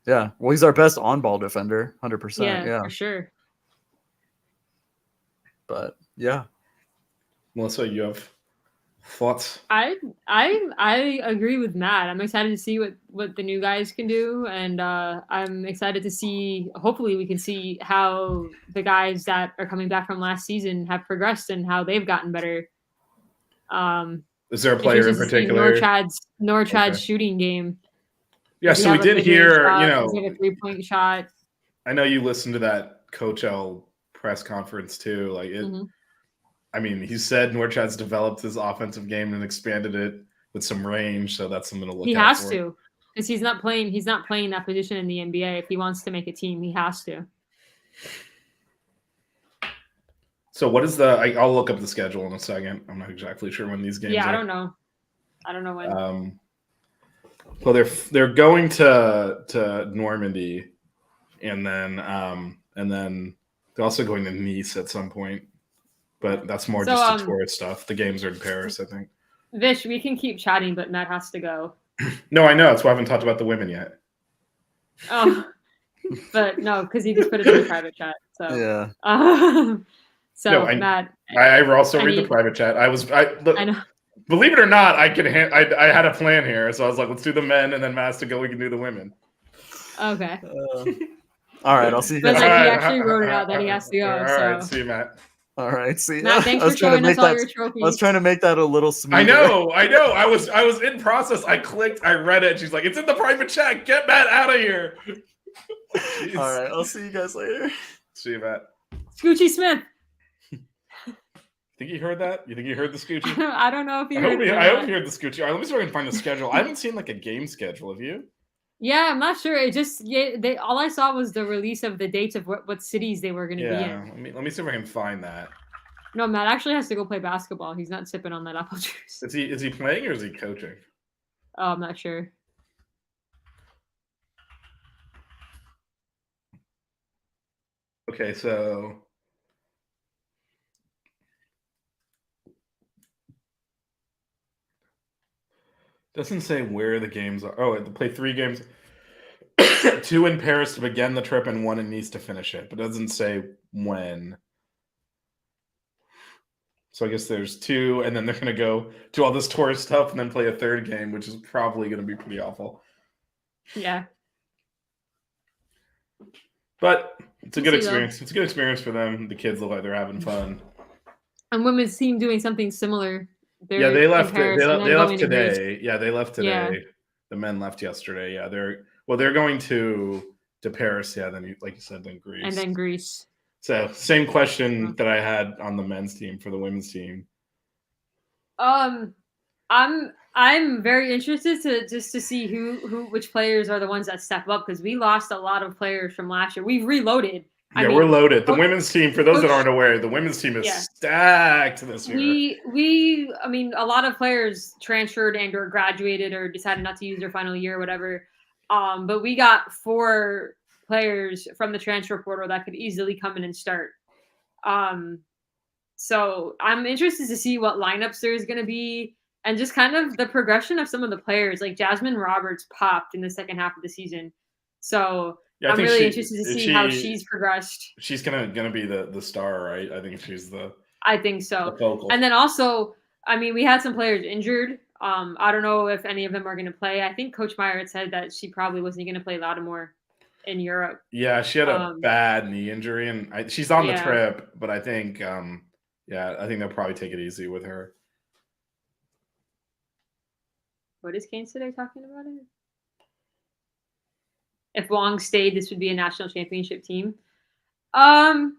Yeah. Well, he's our best on-ball defender, 100%. Yeah, for sure. But yeah. Melissa, you have thoughts? I agree with Matt. I'm excited to see what the new guys can do, and I'm excited to see. Hopefully, we can see how the guys that are coming back from last season have progressed and how they've gotten better. Is there a player in particular? Norchad's shooting game. Yeah, so we did hear, a 3-point shot. I know you listened to that Coach L press conference too. Like it. Mm-hmm. I mean, he said Norchad's developed his offensive game and expanded it with some range, so that's something to look at. He has to, because he's not playing that position in the NBA. If he wants to make a team, he has to. So what is I'll look up the schedule in a second. I'm not exactly sure when these games are. I don't know when. Well, they're going to Normandy, and then they're also going to Nice at some point. But that's more just the tourist stuff. The games are in Paris, I think. Vish, we can keep chatting, but Matt has to go. No, I know. That's why I haven't talked about the women yet. Oh, but no, because he just put it in the private chat. So yeah. Matt, I also read the private chat. I know. Believe it or not, I had a plan here, so I was like, let's do the men, and then Matt has to go. We can do the women. Okay. All right, I'll see you guys. But he actually wrote it out that he has to go. All right, see you, Matt. All right, see. Matt, thanks for showing us all your trophies. I was trying to make that a little smoother. I know. I was in process. I clicked. I read it. She's like, "It's in the private chat. Get Matt out of here." All right, I'll see you guys later. See you, Matt. Scoochie Smith. Think you heard that? You think you heard the Scoochie? I don't know if you heard it. I hope you heard the Scoochie. All right, let me see if I can find the schedule. I haven't seen like a game schedule. Have you? Yeah, I'm not sure. It just all I saw was the release of the dates of what cities they were going to be in. Let me see if I can find that. No, Matt actually has to go play basketball. He's not sipping on that apple juice. Is he playing or is he coaching? Oh, I'm not sure. Okay, so doesn't say where the games are. Oh, they play 3 games. 2 in Paris to begin the trip and 1 in Nice to finish it, but it doesn't say when. So I guess there's 2, and then they're going to go do all this tourist stuff and then play a 3rd game, which is probably going to be pretty awful. Yeah. But it's a good experience. It's a good experience for them. The kids look like they're having fun. And women's team doing something similar. They're Yeah, they in left. Paris and then They left going to Greece. today. Yeah, they left Yeah. today. The men left yesterday. Yeah, they're going to Paris. Yeah, then like you said, then Greece. And then Greece. So same question that I had on the men's team for the women's team. I'm very interested to see which players are the ones that step up because we lost a lot of players from last year. We've reloaded. Yeah, we're loaded. The women's team, for those that aren't aware, the women's team is stacked this year. I mean, a lot of players transferred and or graduated or decided not to use their final year or whatever. But we got 4 players from the transfer portal that could easily come in and start. So I'm interested to see what lineups there's going to be and just kind of the progression of some of the players. Like Jasmine Roberts popped in the second half of the season. So Yeah, I'm really interested to see how she's progressed. She's gonna be the star, right? I think she's I think so. the focal. And then also, I mean, we had some players injured. I don't know if any of them are going to play. I think Coach Meyer had said that she probably wasn't going to play Lattimore in Europe. Yeah, she had a bad knee injury, and she's on the trip. But I think, I think they'll probably take it easy with her. What is Kane today talking about it? If Wong stayed, this would be a national championship team. I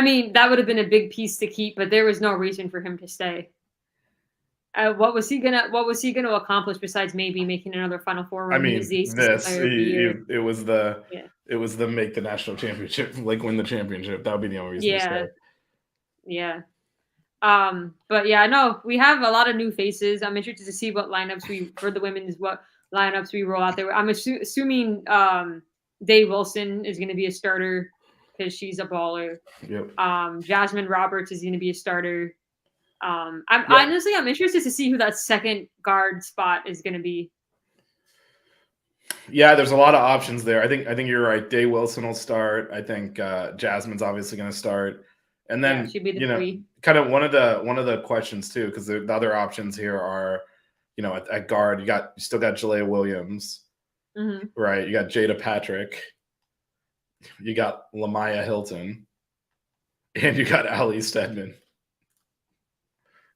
mean, that would have been a big piece to keep, but there was no reason for him to stay. What was he gonna accomplish besides maybe making another Final Four run? I mean, it was the make the national championship, like win the championship. That would be the only reason to stay. Yeah. But yeah, no, we have a lot of new faces. I'm interested to see what lineups for the women's lineups we roll out there. I'm assuming Day Wilson is going to be a starter because she's a baller. Yep. Jasmine Roberts is going to be a starter. Honestly, I'm interested to see who that second guard spot is going to be. Yeah, there's a lot of options there. I think you're right. Day Wilson will start. I think Jasmine's obviously going to start, and then she'd be the 3. Kind of one of the questions too, because the other options here are, at guard you still got Jalea Williams, right? You got Jada Patrick, you got Lamaya Hilton, and you got Ali Stedman.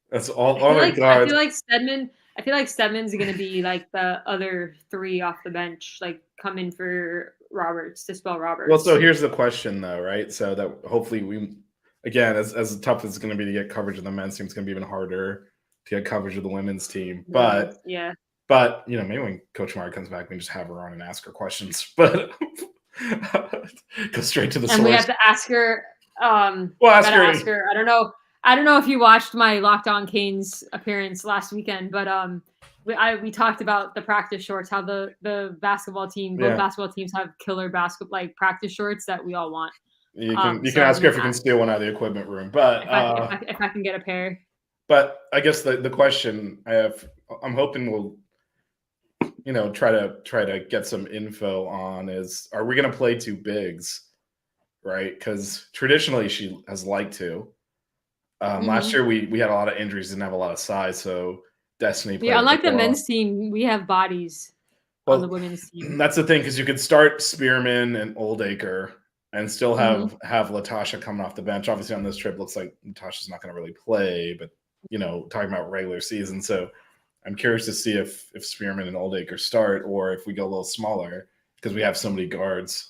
That's all the guards. I feel like Stedman's going to be like the other 3 off the bench, like come in for Roberts to spell Roberts. Well, so here's the question though, right? So that hopefully we, again, as tough as it's going to be to get coverage of the men's team, it's going to be even harder to get coverage of the women's team. But maybe when Coach Meyer comes back, we can just have her on and ask her questions. But go straight to the source. And we have to ask her. Ask her. I don't know if you watched my Locked On Canes appearance last weekend, but we talked about the practice shorts, how the basketball team, both basketball teams have killer practice shorts that we all want. You can ask her if you can steal one out of the equipment room, but if I can get a pair. But I guess the question I'm hoping we'll try to get some info on is, are we going to play 2 bigs, right? Because traditionally she has liked to. Last year we had a lot of injuries, didn't have a lot of size, so Destiny played. Yeah, unlike the men's team, we have bodies on the women's team. That's the thing, because you could start Spearman and Oldacre and still have Latasha coming off the bench. Obviously on this trip, looks like Latasha's not going to really play, but talking about regular season. So I'm curious to see if Spearman and Oldacre start, or if we go a little smaller because we have so many guards.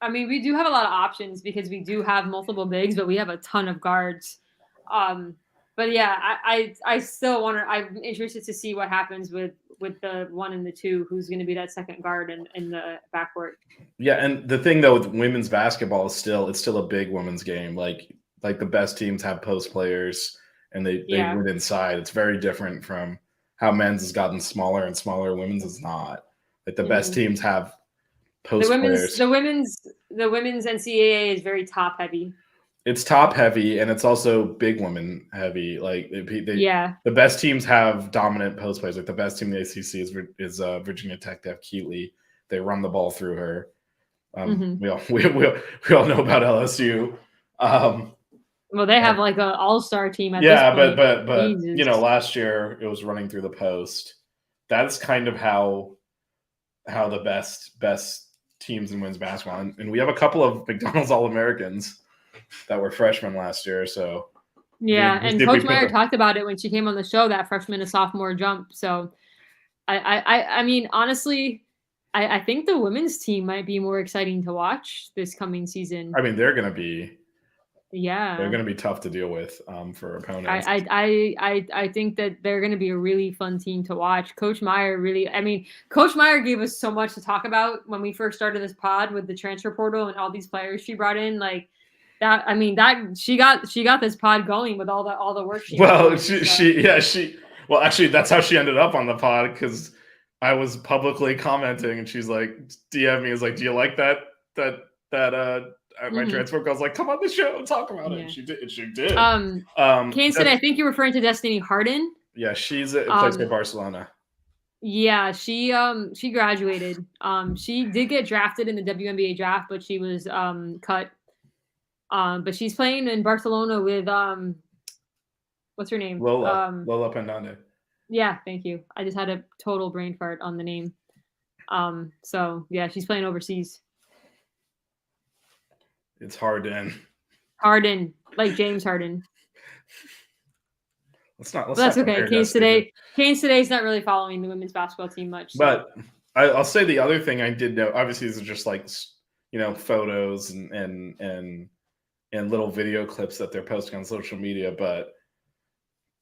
I mean, we do have a lot of options because we do have multiple bigs, but we have a ton of guards. But yeah, I still I'm interested to see what happens with the 1 and the 2, who's going to be that second guard in the backcourt. Yeah. And the thing though, with women's basketball it's still a big women's game. Like the best teams have post players and they win inside. It's very different from how men's has gotten smaller and smaller. Women's is not. Like the best teams have post players. The women's NCAA is very top heavy. It's top heavy, and it's also big women heavy. Like the best teams have dominant post players. Like the best team in the ACC is Virginia Tech. They have Keatley. They run the ball through her. We all know about LSU. Well, they have like an all-star team at this point. but last year it was running through the post. That's kind of how the best teams in women's basketball, and we have a couple of McDonald's All-Americans that were freshmen last year. So Yeah, We and see if we Coach put Meyer the- talked about it when she came on the show, that freshman to sophomore jump. So I mean, honestly, I think the women's team might be more exciting to watch this coming season. I mean, they're gonna be Yeah. tough to deal with for opponents. I think that they're going to be a really fun team to watch. Coach Meyer really, I mean, Coach Meyer gave us so much to talk about when we first started this pod with the transfer portal and all these players she brought in. Like that, I mean, that she got this pod going with all the work she. Well, did, she well, actually, that's how she ended up on the pod because I was publicly commenting, and she's like, DM me is like, do you like that my Mhm. transfer? I was like, come on the show, talk about it. Yeah. And she did. And she did. Kingston, I think you're referring to Destiny Harden. Yeah, she's plays for Um, Barcelona. Yeah, she graduated. She did get drafted in the WNBA draft, but she was cut. But she's playing in Barcelona with what's her name? Lola Pendande. Yeah, thank you. I just had a total brain fart on the name. So yeah, she's playing overseas. It's Harden. Harden, like James Harden. Let's not. But that's okay. compare Canes Destiny. today's not really following the women's basketball team much. So. But I'll say the other thing I did know. Obviously, these are just like photos and little video clips that they're posting on social media. But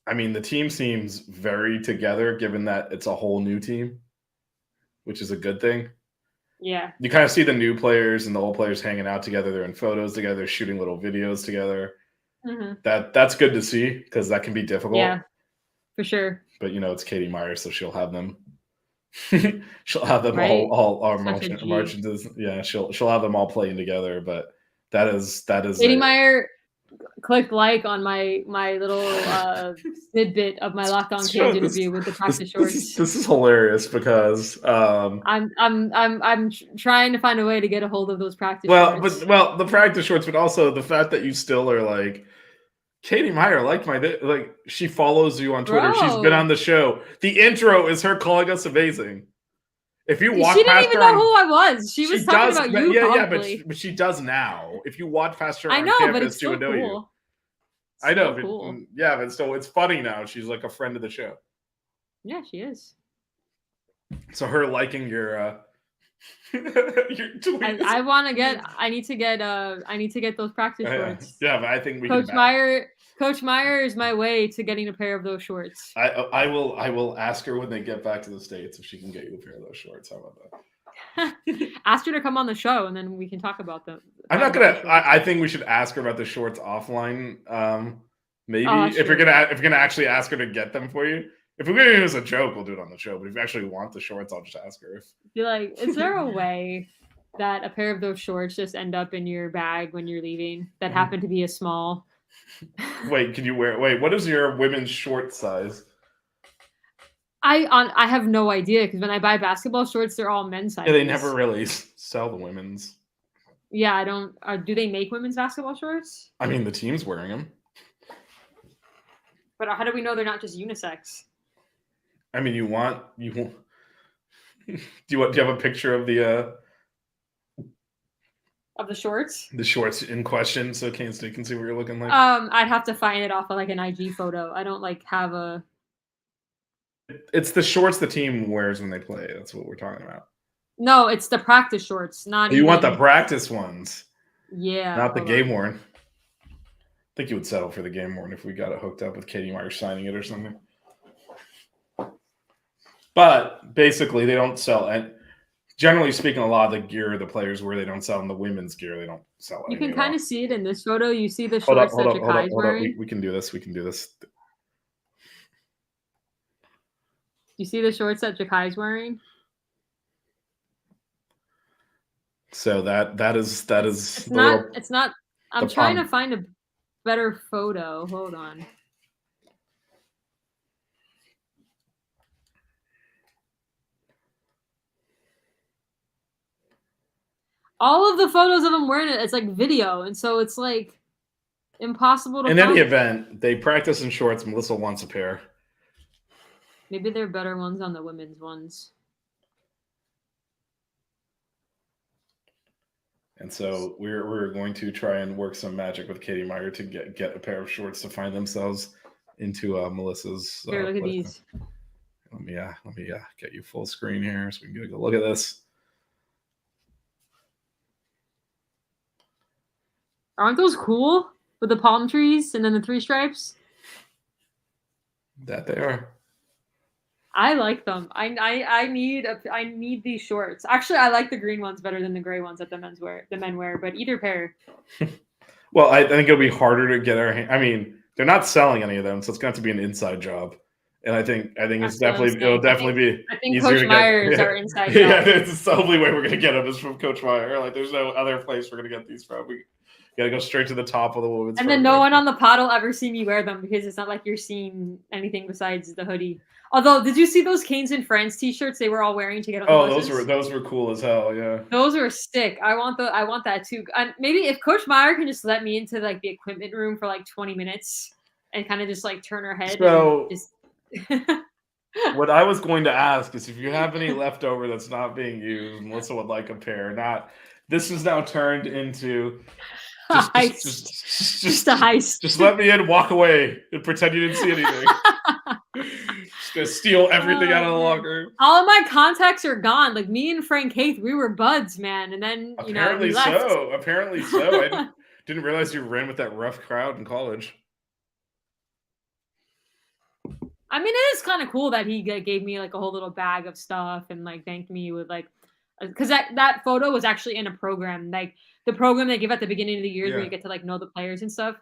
I mean, the team seems very together, given that it's a whole new team, which is a good thing. Yeah. You kind of see the new players and the old players hanging out together. They're in photos together, shooting little videos together. Mm-hmm. That's good to see because that can be difficult. Yeah, for sure. But it's Katie Meyer, so she'll have them. She'll have them Right? all Such a G. marching to. Yeah, she'll have them all playing together. But that is Katie Meyer clicked like on my little tidbit of my Locked On Canes interview with the practice shorts. This is hilarious because I'm trying to find a way to get a hold of those practice shorts. the practice shorts, but also the fact that you still are like Katie Meyer, like she follows you on Twitter. Bro. She's been on the show. The intro is her calling us amazing. If you watch, she didn't even know who I was. She was talking about you. Yeah, but she does now. If you watch past her, I on know, campus, but it's she still would know cool. you. I know, but cool. Yeah, but still, it's funny now. She's like a friend of the show. Yeah, she is. So her liking your tweets. I need to get those practice shorts. Yeah, but I think we Coach can. Coach Meyer is my way to getting a pair of those shorts. I will ask her when they get back to the States if she can get you a pair of those shorts. How about that? Ask her to come on the show and then we can talk about them. I'm not gonna. I think we should ask her about the shorts offline. Maybe if you're gonna actually ask her to get them for you. If we're gonna do it as a joke, we'll do it on the show. But if you actually want the shorts, I'll just ask her. Be like, is there a way that a pair of those shorts just end up in your bag when you're leaving that happen to be a small? Wait, can you wear? Wait, what is your women's short size? I have no idea because when I buy basketball shorts, they're all men's sizes. Yeah, they never really sell the women's. Yeah, I don't. Do they make women's basketball shorts? I mean, the team's wearing them. But how do we know they're not just unisex? I mean, you want. Do you have a picture of the of the shorts? The shorts in question, so Kane State can see what you're looking like. I'd have to find it off of like an IG photo. I don't have a. It's the shorts the team wears when they play. That's what we're talking about. No, it's the practice shorts. You want the practice ones. Yeah. Not the game worn. I think you would settle for the game worn if we got it hooked up with Katie Meyer signing it or something. But basically, they don't sell. And generally speaking, a lot of the gear the players wear, they don't sell. In the women's gear, they don't sell. You can kind of see it in this photo. You see the shorts that Jakai's wearing. We can do this. We can do this. You see the shorts that Jakai's wearing? So that is. It's not. I'm trying to find a better photo. Hold on. All of the photos of them wearing it, it's like video, and so it's like impossible to. In any event, they practice in shorts. Melissa wants a pair. Maybe they're better ones on the women's ones. And so we're going to try and work some magic with Katie Meyer to get a pair of shorts to find themselves into Melissa's. Here, look at place. these. Let me get you full screen here so we can get a good look at this. Aren't those cool with the palm trees and then the 3 stripes? That they are. I like them. I need these shorts. Actually, I like the green ones better than the gray ones that the men wear. But either pair. Well, I think it'll be harder to get our hand. I mean, they're not selling any of them, so it's going to have to be an inside job. And I think it'll definitely be. I think easier Coach to Meyer get. is our inside job. Yeah, it's the only way we're going to get them is from Coach Meyer. Like, there's no other place we're going to get these from. We got to go straight to the top of the women's. And then no one on the pod will ever see me wear them because it's not like you're seeing anything besides the hoodie. Although, did you see those Canes in France T-shirts they were all wearing to get on the buses? those were cool as hell. Yeah, those were sick. I want that too. And maybe if Coach Meyer can just let me into like the equipment room for like 20 minutes and kind of just like turn her head. So, and just what I was going to ask is if you have any leftover that's not being used, Melissa would like a pair. This is now turned into just a heist. Just let me in, walk away, and pretend you didn't see anything. Just gonna steal everything out of the locker. All of my contacts are gone. Like me and Frank Haith, we were buds, man. And then apparently we left. Apparently so. I didn't realize you ran with that rough crowd in college. I mean, it is kind of cool that he gave me like a whole little bag of stuff and like thanked me with like, because that photo was actually in a program, like the program they give at the beginning of the year where you get to like know the players and stuff.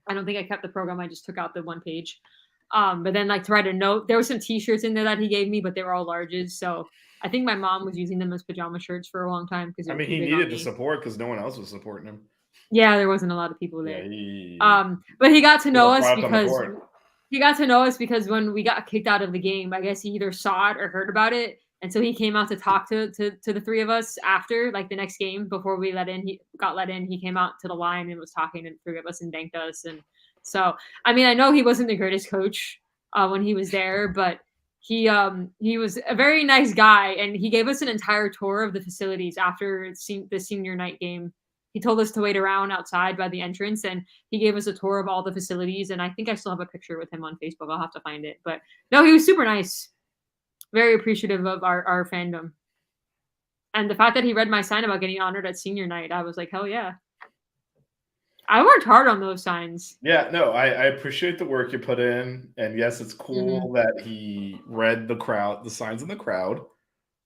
I don't think I kept the program. I just took out the one page. But then like to write a note, there were some T-shirts in there that he gave me, but they were all larges. So I think my mom was using them as pajama shirts for a long time because he needed the support because no one else was supporting him. Yeah, there wasn't a lot of people there. Yeah, but he got to know us because when we got kicked out of the game, I guess he either saw it or heard about it. And so he came out to talk to the 3 of us after, like the next game before we got let in. He came out to the line and was talking and 3 of us and thanked us. And so, I mean, I know he wasn't the greatest coach when he was there, but he was a very nice guy. And he gave us an entire tour of the facilities after the senior night game. He told us to wait around outside by the entrance, and he gave us a tour of all the facilities. And I think I still have a picture with him on Facebook. I'll have to find it. But no, he was super nice. Very appreciative of our fandom. And the fact that he read my sign about getting honored at senior night, I was like, hell yeah. I worked hard on those signs. Yeah, no, I appreciate the work you put in. And yes, it's cool that he read the signs in the crowd.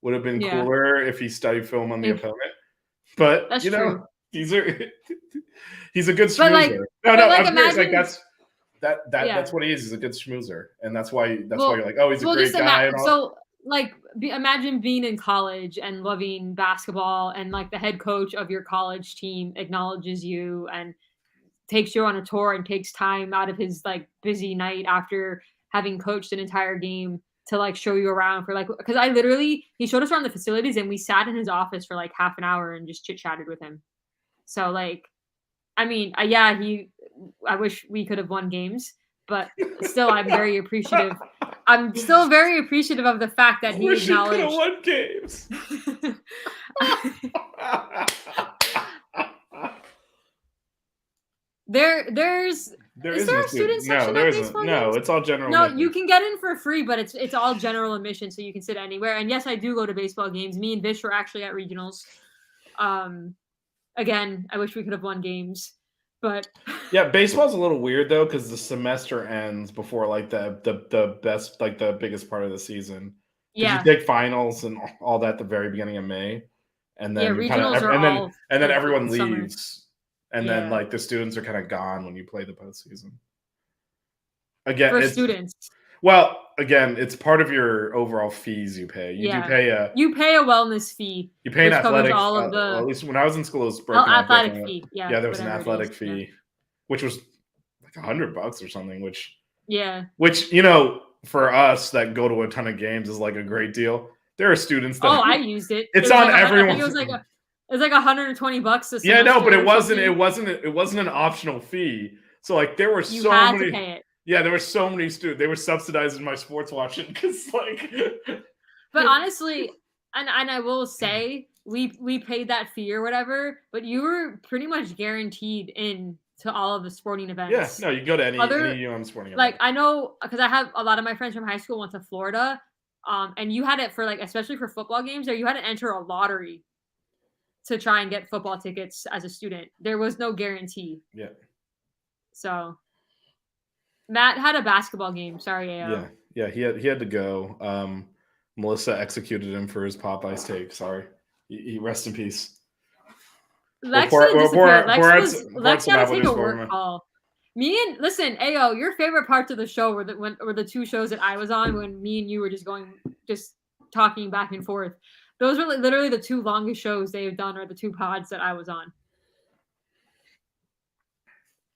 Would have been cooler if he studied film on the opponent. But, that's true. He's a good schmoozer. That's what he is. He's a good schmoozer. And that's why you're like, oh, he's a great guy. Imagine being in college and loving basketball and like the head coach of your college team acknowledges you and takes you on a tour and takes time out of his like busy night after having coached an entire game to like show you around for like, because he showed us around the facilities and we sat in his office for like half an hour and just chit chatted with him. So like, I mean, I wish we could have won games, but still, I'm very appreciative. I'm still very appreciative of the fact that he acknowledged. Could have won games. Is there a student section? No, there isn't. No, it's all general. No, you can get in for free, but it's all general admission, so you can sit anywhere. And yes, I do go to baseball games. Me and Vish were actually at regionals. Again, I wish we could have won games, but yeah, baseball's a little weird though because the semester ends before like the best, like the biggest part of the season. Yeah, you take finals and all that at the very beginning of May, and then then everyone leaves, and then like the students are kind of gone when you play the postseason. Again, for students. Well, again, it's part of your overall fees you pay. You pay a wellness fee. You pay an athletic. At least when I was in school, it was broken athletic fee. Yeah, there was an athletic fee, which was like $100 or something. Which for us that go to a ton of games is like a great deal. There are students that I used it. It's on everyone. It was like $120. Yeah, no, but it wasn't an optional fee. So like there were so many. To pay it. Yeah, there were so many students. They were subsidizing my sports watching because, like. But honestly, and I will say, we paid that fee or whatever, but you were pretty much guaranteed in to all of the sporting events. Yeah, no, you can go to any sporting event. Like I know because I have a lot of my friends from high school went to Florida, and you had it for like especially for football games, or you had to enter a lottery to try and get football tickets as a student. There was no guarantee. Yeah. So Matt had a basketball game. Sorry, AO. Yeah, he had to go. Melissa executed him for his Popeyes take. Sorry, he rest in peace. Lex disappeared. Lex got to take a work call. Listen, AO, your favorite parts of the show were the two shows that I was on when me and you were just talking back and forth. Those were literally the two longest shows they have done, or the two pods that I was on.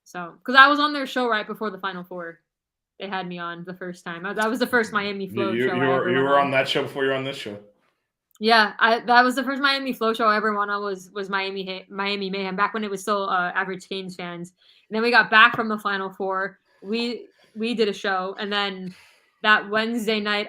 So, because I was on their show right before the Final Four, they had me on the first time. That was the first Miami Flow show. You were on that show before you were on this show. Yeah, that was the first Miami Flow show I ever went on. Was Miami Mayhem back when it was still Average Canes fans. And then we got back from the Final Four. We did a show, and then that Wednesday night,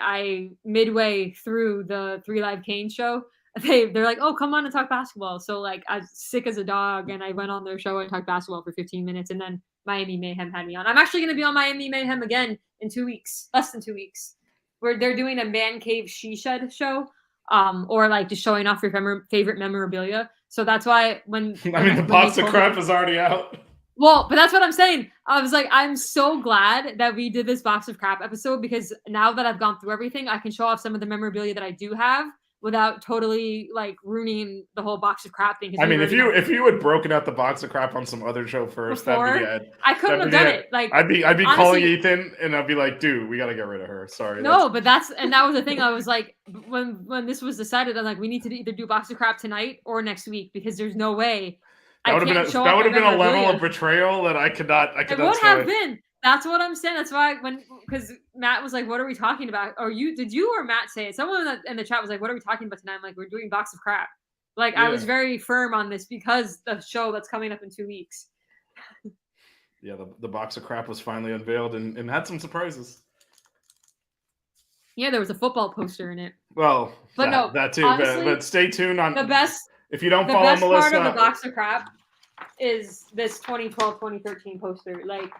midway through the 3 Live Canes show, they're like, "Oh, come on and talk basketball." So like, I was sick as a dog, and I went on their show and talked basketball for 15 minutes, and then Miami Mayhem had me on. I'm actually going to be on Miami Mayhem again in 2 weeks, less than 2 weeks, where they're doing a Man Cave She Shed show, or like just showing off your favorite memorabilia. So that's why the box of crap is already out. Well, but that's what I'm saying. I was like, I'm so glad that we did this box of crap episode, because now that I've gone through everything, I can show off some of the memorabilia that I do have without totally like ruining the whole box of crap thing. I mean, if you had broken out the box of crap on some other show first, I couldn't have done it. Like I'd be honestly calling Ethan and I'd be like, dude, we got to get rid of her. Sorry. No, but that was the thing. I was like, when this was decided, I'm like, we need to either do box of crap tonight or next week, because there's no way. That would have been a level of betrayal that I could not. It would have been. That's what I'm saying. That's why because Matt was like, "What are we talking about?" Or did you or Matt say it? Someone in the chat was like, "What are we talking about tonight?" I'm like, "We're doing box of crap." Like I was very firm on this because the show that's coming up in 2 weeks. Yeah, the box of crap was finally unveiled and had some surprises. Yeah, there was a football poster in it. Well, that too. Honestly, but stay tuned on the best. If you don't follow Melissa, the best part of the box of crap is this 2012-2013 poster. Like,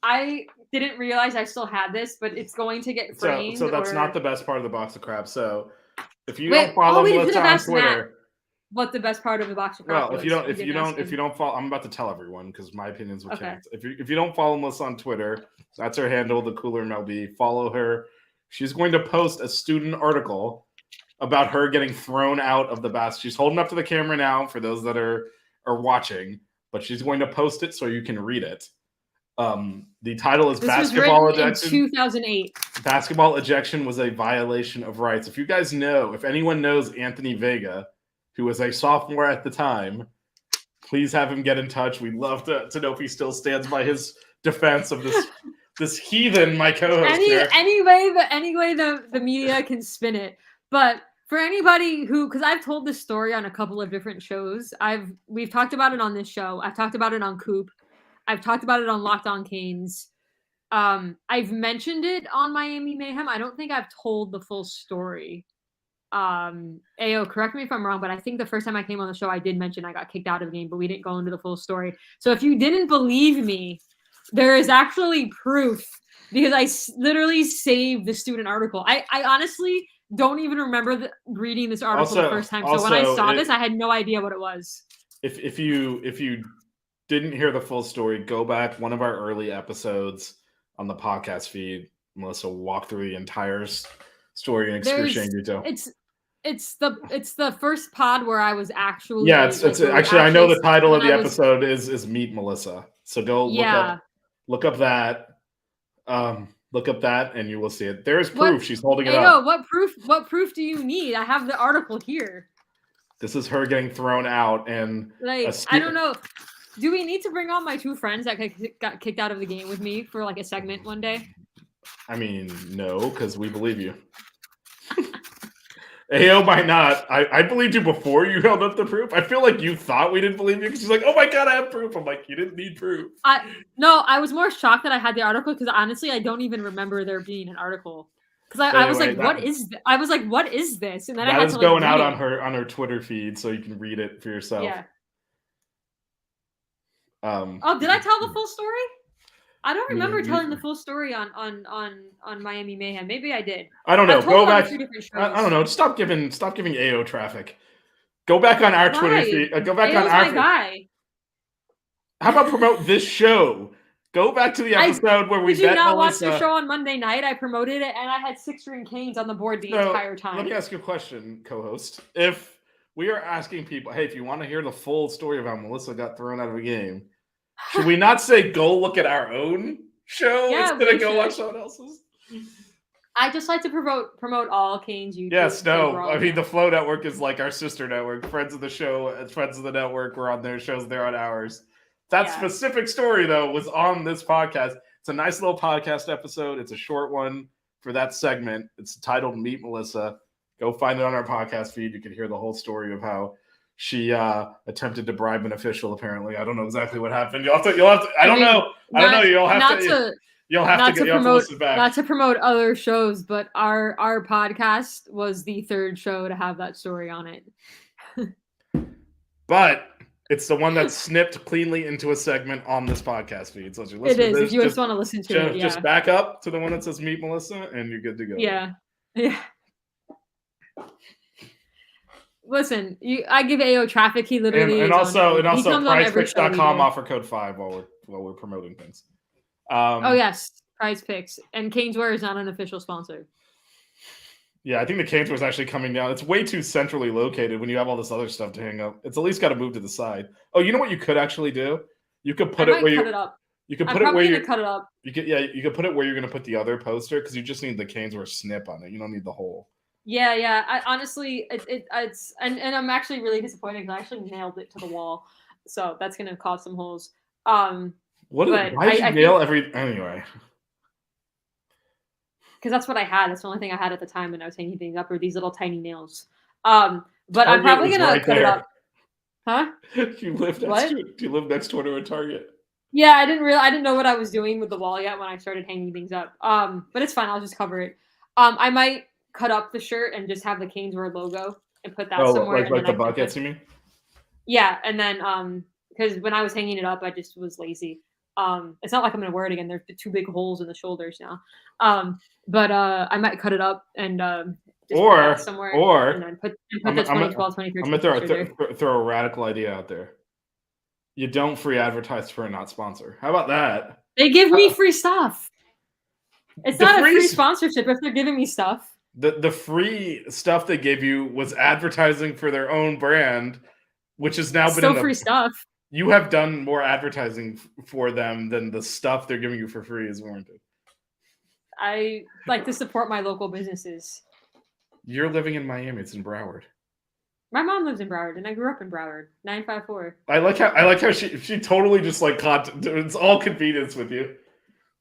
I didn't realize I still had this, but it's going to get framed. So that's not the best part of the box of crap. So if you don't follow Melissa on Twitter, what the best part of the box of crap? Well, if you don't follow, I'm about to tell everyone because my opinions will count. If you don't follow Melissa on Twitter, that's her handle, the Cooler MLB. Follow her. She's going to post a student article about her getting thrown out of the basket. She's holding up to the camera now for those that are watching, but she's going to post it so you can read it. The title is Basketball Ejection. In 2008. Basketball ejection was a violation of rights. If anyone knows Anthony Vega, who was a sophomore at the time, please have him get in touch. We'd love to know if he still stands by his defense of this heathen, my co-host here. Any way the media can spin it. But for anybody because I've told this story on a couple of different shows. We've talked about it on this show. I've talked about it on Coop. I've talked about it on Locked On Canes. I've mentioned it on Miami Mayhem. I don't think I've told the full story. Ayo, correct me if I'm wrong, but I think the first time I came on the show, I did mention I got kicked out of the game, but we didn't go into the full story. So if you didn't believe me, there is actually proof because I literally saved the student article. I honestly don't even remember reading this article the first time. So when I saw this, I had no idea what it was. If you didn't hear the full story, go back one of our early episodes on the podcast feed. Melissa walked through the entire story in excruciating detail. It's the first pod where I was actually it's actually I know the title of the episode is Meet Melissa. So go look up that. Look up that and you will see it. There's proof. She's holding it up. What proof do you need? I have the article here. This is her getting thrown out and I don't know. Do we need to bring on my two friends that got kicked out of the game with me for like a segment one day? I mean, no, because we believe you. AO might not. I believed you before you held up the proof. I feel like you thought we didn't believe you because she's like, oh my God, I have proof. I'm like, you didn't need proof. I was more shocked that I had the article because honestly, I don't even remember there being an article. Because I was like, what is this? I was like, what is this? And then I That had is to like going out read on her Twitter feed, so you can read it for yourself. Yeah. Um, Oh, did I tell the full story? I don't You- remember you- telling the full story on Miami Mayhem. Maybe I did. I don't know. I've told Go it on back. a few different shows. I don't know. Stop giving AO traffic. Go back on our Twitter Why? feed. Go back Ayo's on our. my guy. How about promote this show? Go back to the episode where we Did you met not watch Melissa. the show on Monday night? I promoted it, and I had 6-ring canes on the board the No, entire time. Let me ask you a question, co-host. If we are asking people, hey, if you want to hear the full story of how Melissa got thrown out of a game, should we not say go look at our own show Yeah, instead of we go should. watch someone else's? I just like to promote all Canes YouTube. Yes, no. so we're all I mean, there. the Flow Network is like our sister network. Friends of the show, friends of the network, we're on their shows, they're on ours. That Yeah. specific story, though, was on this podcast. It's a nice little podcast episode. It's a short one for that segment. It's titled Meet Melissa. Go find it on our podcast feed. You can hear the whole story of how she attempted to bribe an official, apparently. I don't know exactly what happened. You'll have to I don't know. You'll have to listen back. Not to promote other shows, but our podcast was the third show to have that story on it. But it's the one that's snipped cleanly into a segment on this podcast feed. So as you listen It is. to this, If you just want to listen to it, yeah. just back up to the one that says Meet Melissa, and you're good to go. Yeah. Listen, I give AO traffic. He literally and is also on, he comes on every show we PrizePicks.com do. offer code 5 while we're promoting things. Oh yes, Prize Picks, and Caneswear is not an official sponsor. Yeah, I think the Canes was actually coming down. It's way too centrally located when you have all this other stuff to hang up. It's at least got to move to the side. Oh, you know what you could actually do? You could put it where you cut it up. You could I'm put it where probably you gonna cut it up. You could put it where you're going to put the other poster because you just need the Caneswear snip on it. You don't need the whole. Yeah. I honestly, it's and I'm actually really disappointed because I actually nailed it to the wall, so that's gonna cause some holes. Why did you nail every anyway? Because that's what I had. That's the only thing I had at the time when I was hanging things up, were these little tiny nails. But Target I'm probably was gonna right cut there. it up. Huh? Do you live next door to a Target? Yeah, I didn't know what I was doing with the wall yet when I started hanging things up. But it's fine. I'll just cover it. I might cut up the shirt and just have the Caneswear logo and put that somewhere. Like the buckets, you mean? Yeah, and then because when I was hanging it up, I just was lazy. It's not like I'm gonna wear it again. There's 2 big holes in the shoulders now. But I might cut it up and just put that somewhere, and then put the 2012, 2013. I'm gonna throw a radical idea out there. You don't free advertise for a not sponsor. How about that? They give me free stuff. It's not a free sponsorship if they're giving me stuff. The free stuff they gave you was advertising for their own brand, which has now been still free stuff. You have done more advertising for them than the stuff they're giving you for free is warranted. I like to support my local businesses. You're living in Miami. It's in Broward. My mom lives in Broward, and I grew up in Broward. 954. I like how she totally just like it's all convenience with you.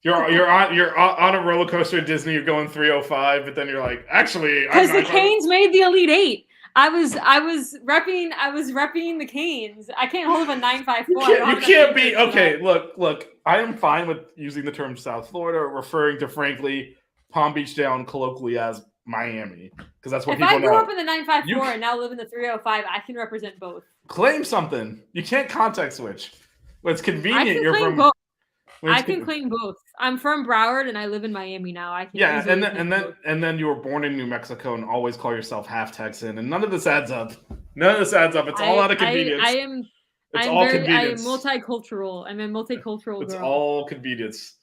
You're on a roller coaster at Disney. You're going 305, but then you're like, actually, because the Canes made the Elite Eight. I was repping the Canes. I can't hold up a 954. You can't be okay. Look. I am fine with using the term South Florida, referring to frankly Palm Beach down colloquially as Miami, because that's what people know. If I grew up in the 954 and now live in the 305, I can represent both. Claim something. You can't context switch. When it's convenient, you're from. Both. I can claim both. I'm from Broward and I live in Miami now. I can. Yeah, and then you were born in New Mexico and always call yourself half Texan, and none of this adds up. It's all out of convenience. I'm multicultural. I'm a multicultural girl. It's all convenience.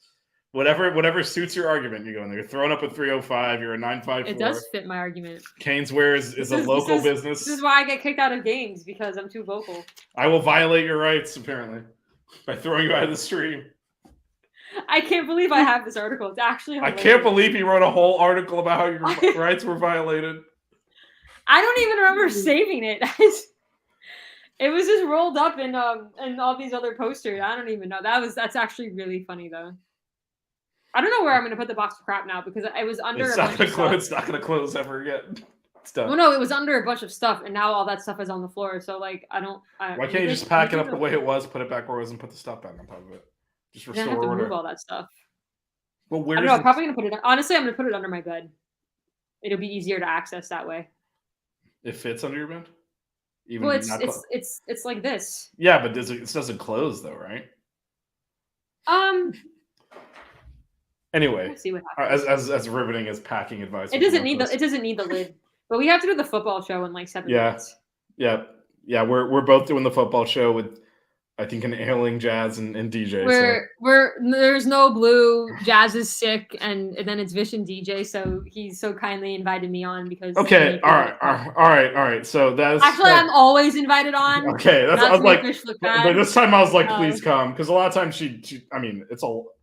Whatever suits your argument, you go in there. You're throwing up a 305. You're a 954. It does fit my argument. Caneswear is a local business. This is why I get kicked out of games, because I'm too vocal. I will violate your rights, apparently, by throwing you out of the stream. I can't believe I have this article. It's actually hilarious. I can't believe you wrote a whole article about how your rights were violated. I don't even remember saving it. It was just rolled up in all these other posters. I don't even know. That's actually really funny though. I don't know where I'm going to put the box of crap now, because it was under a bunch of stuff. It's not going to close ever again. It's done. Well, no, it was under a bunch of stuff, and now all that stuff is on the floor. So, like, why can't you just pack it up the way it was, put it back where it was, and put the stuff back on top of it? Just restore order. I have to move all that stuff. Well, I don't know. I'm probably going to put it. Honestly, I'm going to put it under my bed. it'll be easier to access that way. It fits under your bed. Even Well, not it's like this. yeah, but it doesn't close though, right? Anyway, We'll see what happens. as riveting as packing advice. It doesn't need the lid. But we have to do the football show in like 7 minutes. Yeah. We're both doing the football show with, I think, an ailing Jazz and DJ. There's no Blue. Jazz is sick, and then it's Vish and DJ. So he so kindly invited me on because. Okay. All right. So that's actually I'm always invited on. Okay, I was like, but this time I was like, please come, because a lot of times she I mean, it's all,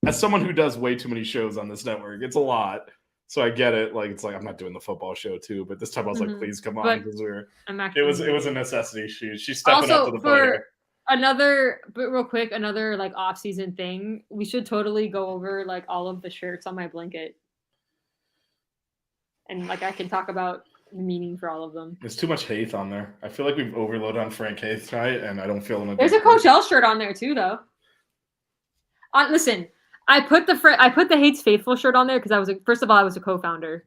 as someone who does way too many shows on this network, it's a lot. So I get it. Like, it's like, I'm not doing the football show too, but this time I was like, please come on, because it was a necessity. She's stepping up to the plate. Another like off-season thing, we should totally go over like all of the shirts on my blanket, and like I can talk about the meaning for all of them. There's too much Haith on there. I feel like we've overloaded on Frank Haith tonight, and I don't feel in a There's a Coach L shirt on there too, though. Listen, I put the Hates Faithful shirt on there because I was a co-founder.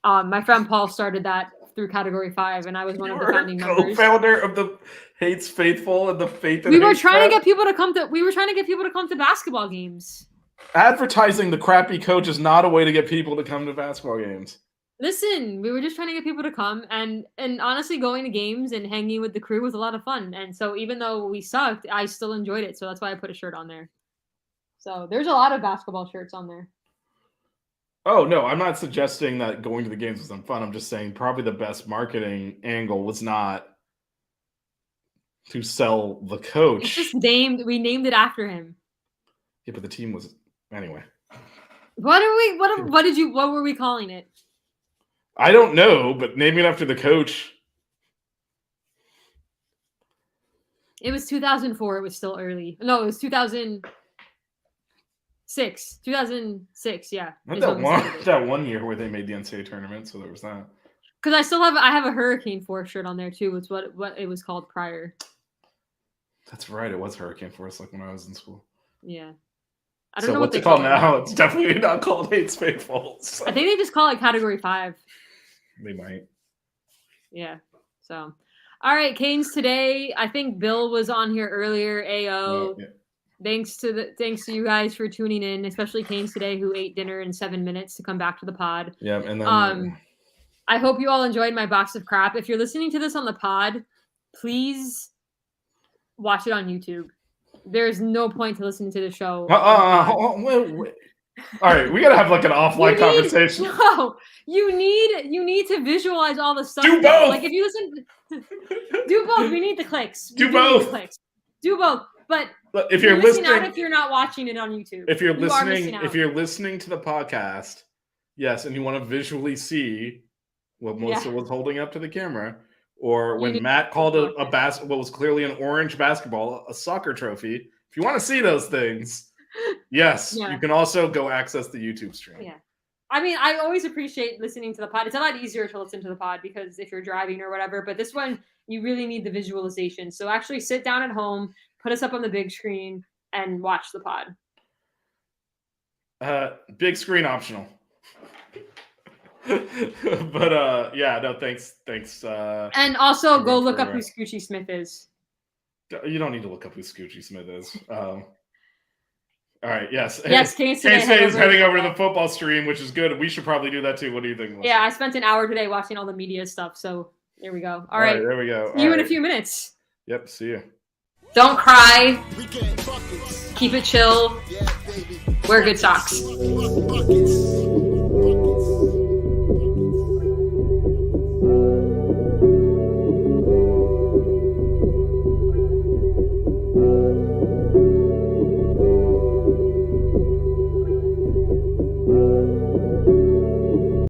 My friend Paul started that through Category 5, and I was one of the founding members. Co-founder of the Hates Faithful and the Faith. We were trying to get people to come to basketball games. Advertising the crappy coach is not a way to get people to come to basketball games. Listen, we were just trying to get people to come, and honestly, going to games and hanging with the crew was a lot of fun. And so, even though we sucked, I still enjoyed it. So that's why I put a shirt on there. So there's a lot of basketball shirts on there. Oh, no, I'm not suggesting that going to the games wasn't fun. I'm just saying probably the best marketing angle was not to sell the coach. It's just we named it after him. Yeah, but the team was anyway. What were we calling it? I don't know, but naming it after the coach. It was 2004. It was still early. No, it was 2006. 2006, yeah. Not that one year where they made the NCAA tournament, so there was that. Because I have a Hurricane Force shirt on there too. It's what it was called prior. That's right. It was Hurricane Force, like when I was in school. Yeah. I don't know what they call it now. It's definitely not called Hates Faithful. So. I think they just call it Category 5. They might. Yeah. So, all right, Canes today. I think Bill was on here earlier. AO. Yeah. Thanks to you guys for tuning in, especially Canes today, who ate dinner in 7 minutes to come back to the pod. Yeah, and then I hope you all enjoyed my box of crap. If you're listening to this on the pod, please watch it on YouTube. There's no point to listening to the show. Wait. All right, we gotta have like an offline conversation. No, you need to visualize all the stuff. Do both. Like if you listen, do both. We need the clicks. Do both. Do both. But if you're listening, out if you're not watching it on YouTube, if you're listening to the podcast, yes, and you want to visually see what Melissa was holding up to the camera, or when Matt called what was clearly an orange basketball, a soccer trophy. If you want to see those things. Yes, you can also go access the YouTube stream. Yeah. I mean, I always appreciate listening to the pod. It's a lot easier to listen to the pod because if you're driving or whatever, but this one, you really need the visualization. So actually sit down at home, put us up on the big screen, and watch the pod. Big screen optional. But yeah, no, thanks. And also go look up who Scoochie Smith is. You don't need to look up who Scoochie Smith is. All right, yes. Yes, Casey is heading over to the football stream, which is good. We should probably do that too. What do you think, Melissa? Yeah, I spent an hour today watching all the media stuff, so there we go. All right, there we go. See you in a few minutes. Yep, see you. Don't cry. Keep it chill. Wear good socks.